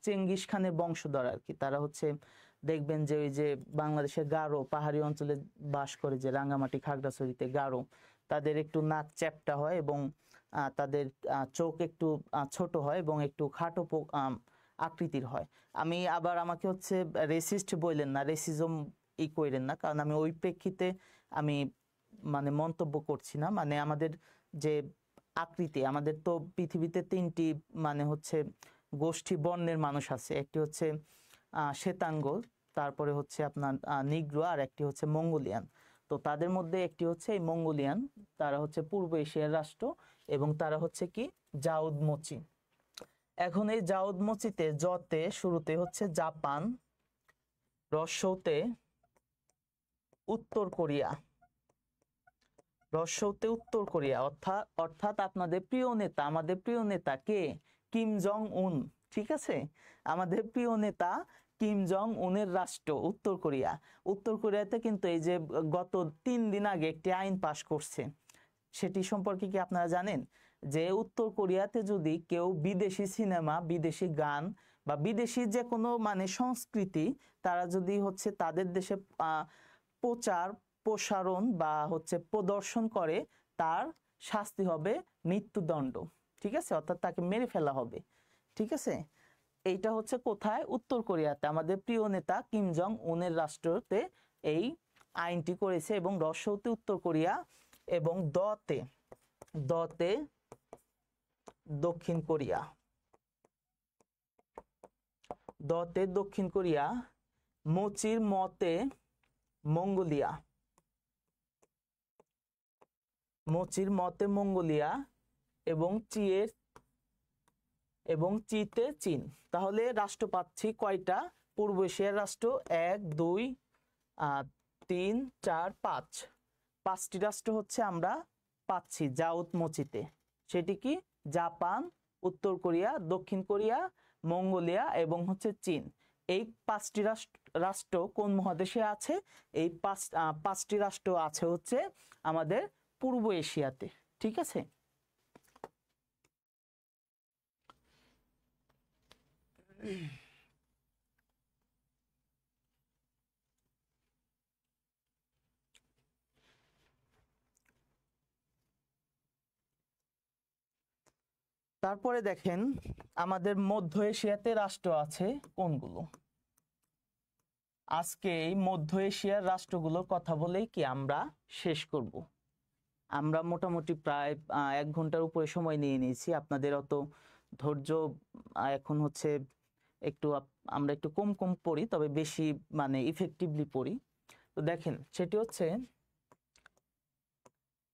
চেঙ্গিস খানের বংশধর আর কি। তারা হচ্ছে দেখবেন যে ওই যে বাংলাদেশের গারো পাহাড়ি অঞ্চলে বাস করে, যে রাঙ্গামাটি খাগড়াছড়িতে গারো, তাদের একটু নাক চ্যাপ্টা হয় এবং তাদের চোখ একটু ছোট হয় এবং একটু খাটো আকৃতির হয়। আমি আবার আমাকে হচ্ছে রেসিস্ট বললেন না, রেসিজম কইরেন না, কারণ আমি ওই প্রেক্ষিতে আমি মানে মন্তব্য করছি না। মানে আমাদের যে আকৃতি, আমাদের তো পৃথিবীতে 3টি মানে হচ্ছে গোষ্ঠী বর্ণের মানুষ আছে, একটি হচ্ছে শ্বেতাঙ্গ, তারপরে হচ্ছে আপনার নিগ্রো, আর একটি হচ্ছে মঙ্গোলিয়ান। তো তাদের মধ্যে একটি হচ্ছে এই মঙ্গোলিয়ান, তারা হচ্ছে পূর্ব এশিয়ার রাষ্ট্র এবং তারা হচ্ছে কি জাউদ মোচি। এখন এই জাউদ মোচিতে জতে শুরুতে হচ্ছে জাপান, রস্যতে উত্তর কোরিয়া, রস্যতে উত্তর কোরিয়া, অর্থাৎ আপনাদের প্রিয় নেতা, আমাদের প্রিয় নেতা কে? কিম জং উন, ঠিক আছে। আমাদের প্রিয় নেতা কিম জং উনের রাষ্ট্র উত্তর কোরিয়া। উত্তর কোরিয়াতে কিন্তু এই যে গত 3 দিন আগে একটি আইন পাশ করছে, সেটি সম্পর্কে কি আপনারা জানেন? যে উত্তর কোরিয়াতে যদি কেউ বিদেশি সিনেমা, বিদেশি গান বা বিদেশি যে কোনো মানে সংস্কৃতি তারা যদি হচ্ছে তাদের দেশে প্রচার প্রসারণ বা হচ্ছে প্রদর্শন করে, তার শাস্তি হবে মৃত্যুদণ্ড, ঠিক আছে, অর্থাৎ তাকে মেরে ফেলা হবে, ঠিক আছে। এইটা হচ্ছে কোথায়? উত্তর কোরিয়াতে। আমাদের প্রিয় নেতা কিম জং উনের রাষ্ট্রতে এই আইনটি করেছে। এবং হতে উত্তর কোরিয়া, এবং দতে দক্ষিণ কোরিয়া, দতে দক্ষিণ কোরিয়া, মচির মতে মঙ্গোলিয়া, মচির মতে মঙ্গোলিয়া, এবং চিতে চীন। তাহলে রাষ্ট্র পাচ্ছি কয়টা? পূর্ব এশিয়ার রাষ্ট্র 1 2 3 4 5, 5টি রাষ্ট্র হচ্ছে আমরা পাচ্ছি জাউত মচিতে। সেটি কি? জাপান, উত্তর কোরিয়া, দক্ষিণ কোরিয়া, মঙ্গোলিয়া এবং হচ্ছে চীন। এই 5টি রাষ্ট্র কোন মহাদেশে আছে? এই 5টি রাষ্ট্র আছে হচ্ছে আমাদের পূর্ব এশিয়াতে। ঠিক আছে। তারপরে দেখেন আমাদের মধ্য এশিয়াতে রাষ্ট্র আছে কোনগুলো। আজকে এই মধ্য এশিয়ার রাষ্ট্রগুলোর কথা বলেই কি আমরা শেষ করব। আমরা মোটামুটি প্রায় 1 ঘন্টার উপরে সময় নিয়ে নিয়েছি। আপনাদের অত ধৈর্য এখন হচ্ছে একটু আমরা একটু কম কম পড়ি, তবে বেশি মানে ইফেক্টিভলি পড়ি। তো দেখেন সেটি হচ্ছে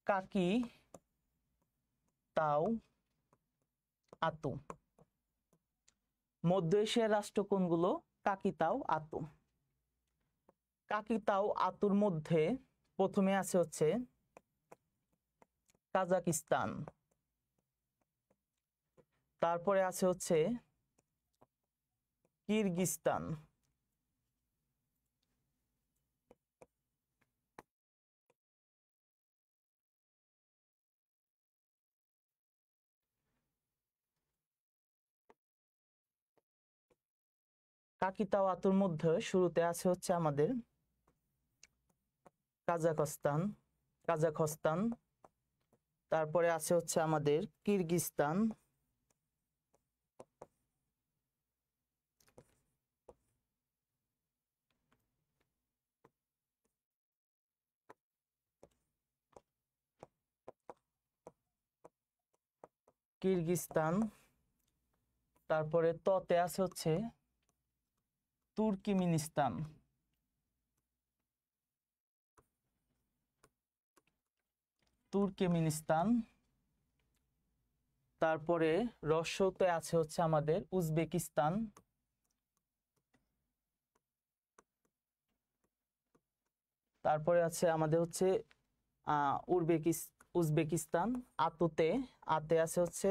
কাকি তাও আতো। মধ্য এশিয়ার রাষ্ট্র কোনগুলো? কাকিতাও আতো। কাকিতাও আতুর মধ্যে প্রথমে আছে হচ্ছে কাজাকিস্তান, তারপরে আছে হচ্ছে কিরগিজস্তান, কাকিতাও আতুর মধ্যে শুরুতে আছে হচ্ছে আমাদের কাজাখস্তান, তারপরে আছে হচ্ছে আমাদের কিরগিজস্তান, তারপরে ততে আছে হচ্ছে তুর্কিমিনিস্তান, তারপরে রস্যতে আছে হচ্ছে আমাদের উজবেকিস্তান, তারপরে আছে আমাদের হচ্ছে উজবেকিস্তান। আতে আছে হচ্ছে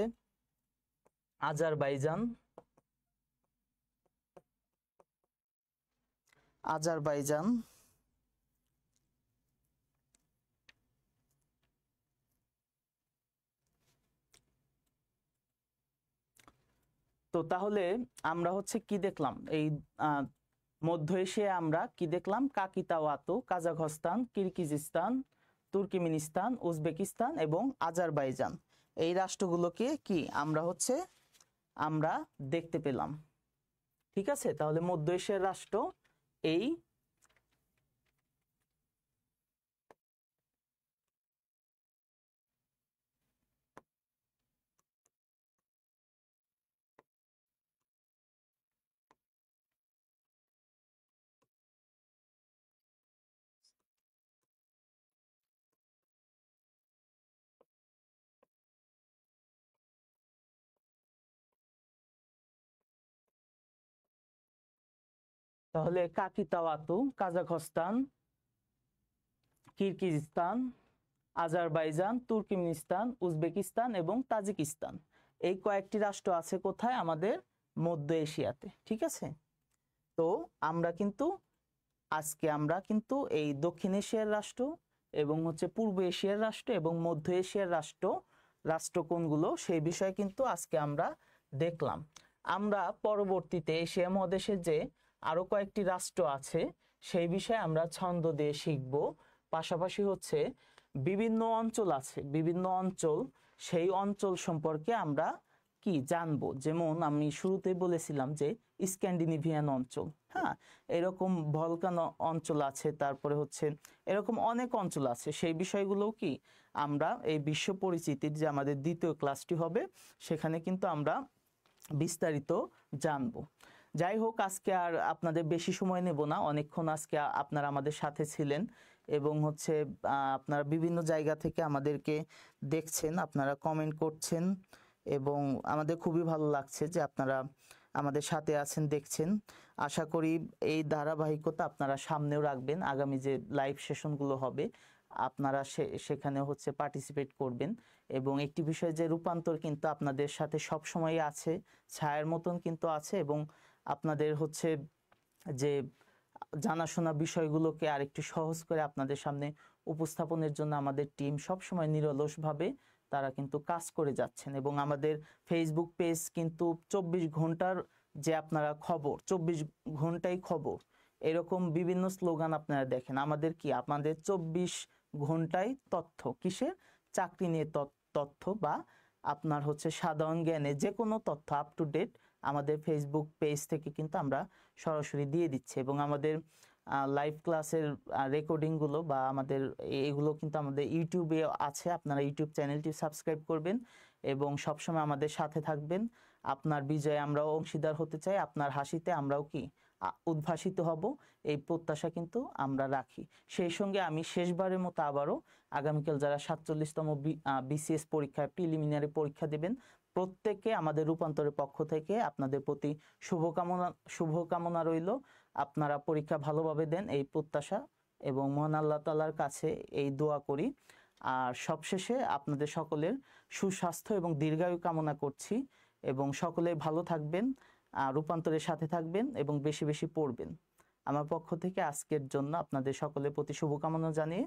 আজারবাইজান, তো তাহলে আমরা হচ্ছে কি দেখলাম? এই মধ্য এশিয়ায় আমরা কি দেখলাম? কাকিতাওয়াতো, কাজাখস্তান, কিরগিজস্তান, তুর্কমেনিস্তান, উজবেকিস্তান এবং আজারবাইজান। এই রাষ্ট্রগুলোকে কি আমরা দেখতে পেলাম। ঠিক আছে। তাহলে মধ্য এশিয়ার রাষ্ট্র এই তাহলে কাকিতাওয়াতো, Kazakhstan, Kyrgyzstan, Azerbaijan, Turkmenistan, Uzbekistan এবং তাজিকিস্তান, এই কয়েকটি রাষ্ট্র আছে কোথায়? আমাদের মধ্য এশিয়াতে। ঠিক আছে। তো আজকে আমরা কিন্তু এই দক্ষিণ এশিয়ার রাষ্ট্র এবং হচ্ছে পূর্ব এশিয়ার রাষ্ট্র এবং মধ্য এশিয়ার রাষ্ট্র কোনগুলো সেই বিষয়ে কিন্তু আজকে আমরা দেখলাম। আমরা পরবর্তীতে এশিয়া মহাদেশের যে আরো কয়েকটি রাষ্ট্র আছে সেই বিষয়ে আমরা ছন্দ দিয়ে শিখব। পাশাপাশি হচ্ছে বিভিন্ন অঞ্চল আছে, সেই অঞ্চল সম্পর্কে আমরা কি জানবো, যেমন আমি শুরুতেই বলেছিলাম যে স্ক্যান্ডিনেভিয়ান অঞ্চল, হ্যাঁ, এরকম ভলকান অঞ্চল আছে, তারপরে হচ্ছে এরকম অনেক অঞ্চল আছে, সেই বিষয়গুলো কি আমরা এই বিশ্ব পরিচিতির যে আমাদের দ্বিতীয় ক্লাসটি হবে সেখানে কিন্তু আমরা বিস্তারিত জানবো। যাই হোক, আজকে আর আপনাদের বেশি সময় নেব না, অনেকক্ষণ আজকে আপনারা আমাদের সাথে ছিলেন এবং হচ্ছে আপনারা বিভিন্ন জায়গা থেকে আমাদেরকে দেখছেন, আপনারা কমেন্ট করছেন এবং আমাদের খুবই ভালো লাগছে যে আপনারা আমাদের সাথে আছেন, দেখছেন। আশা করি এই ধারাবাহিকতা আপনারা সামনেও রাখবেন, আগামী যে লাইভ সেশনগুলো হবে আপনারা সেখানে হচ্ছে পার্টিসিপেট করবেন। এবং একটি বিষয় যে রূপান্তর কিন্তু আপনাদের সাথে সব সময় আছে, ছায়ার মতন কিন্তু আছে, এবং আপনাদের হচ্ছে যে জানাশোনা বিষয়গুলোকে আরেকটু সহজ করে আপনাদের সামনে উপস্থাপনের জন্য আমাদের টিম সবসময় নিরলসভাবে তারা কিন্তু কাজ করে যাচ্ছেন। এবং আমাদের ফেসবুক পেজ কিন্তু 24 ঘন্টার যে আপনারা খবর, 24 ঘন্টাই খবর, এরকম বিভিন্ন স্লোগান আপনারা দেখেন। আমাদের কি, আপনাদের 24 ঘন্টায় তথ্য, কিসের, চাকরি নিয়ে তথ্য বা আপনার হচ্ছে সাধারণ জ্ঞানে যে কোনো তথ্য আপ টু ডেট আমাদের ফেসবুক পেজ থেকে কিন্তু আমরা সরাসরি দিয়ে দিচ্ছি। এবং আমাদের লাইভ ক্লাসের রেকর্ডিংগুলো বা আমাদের এগুলো কিন্তু আমাদের ইউটিউবে আছে, আপনারা ইউটিউব চ্যানেলটি সাবস্ক্রাইব করবেন এবং সবসময় আমাদের সাথে থাকবেন। আপনার বিজয়ে আমরাও অংশীদার হতে চাই, আপনার হাসিতে আমরাও কি উদ্ভাসিত হব, এই প্রত্যাশা কিন্তু আমরা রাখি। সেই সঙ্গে আমি শেষবারের মতো আবারও আগামীকাল যারা 47তম বিসিএস পরীক্ষায় প্রিলিমিনারি পরীক্ষা দেবেন প্রত্যেককে আমাদের রূপান্তরের পক্ষ থেকে আপনাদের প্রতি শুভকামনা রইল। আপনারা পরীক্ষা ভালোভাবে দেন এই প্রত্যাশা এবং মহান আল্লাহ তাআলার কাছে এই দোয়া করি। আর সবশেষে আপনাদের সকলের সুস্বাস্থ্য এবং দীর্ঘায়ু কামনা করছি এবং সকলে ভালো থাকবেন, রূপান্তরের সাথে থাকবেন এবং বেশি বেশি পড়বেন। আমার পক্ষ থেকে আজকের জন্য আপনাদের সকলের প্রতি শুভকামনা জানিয়ে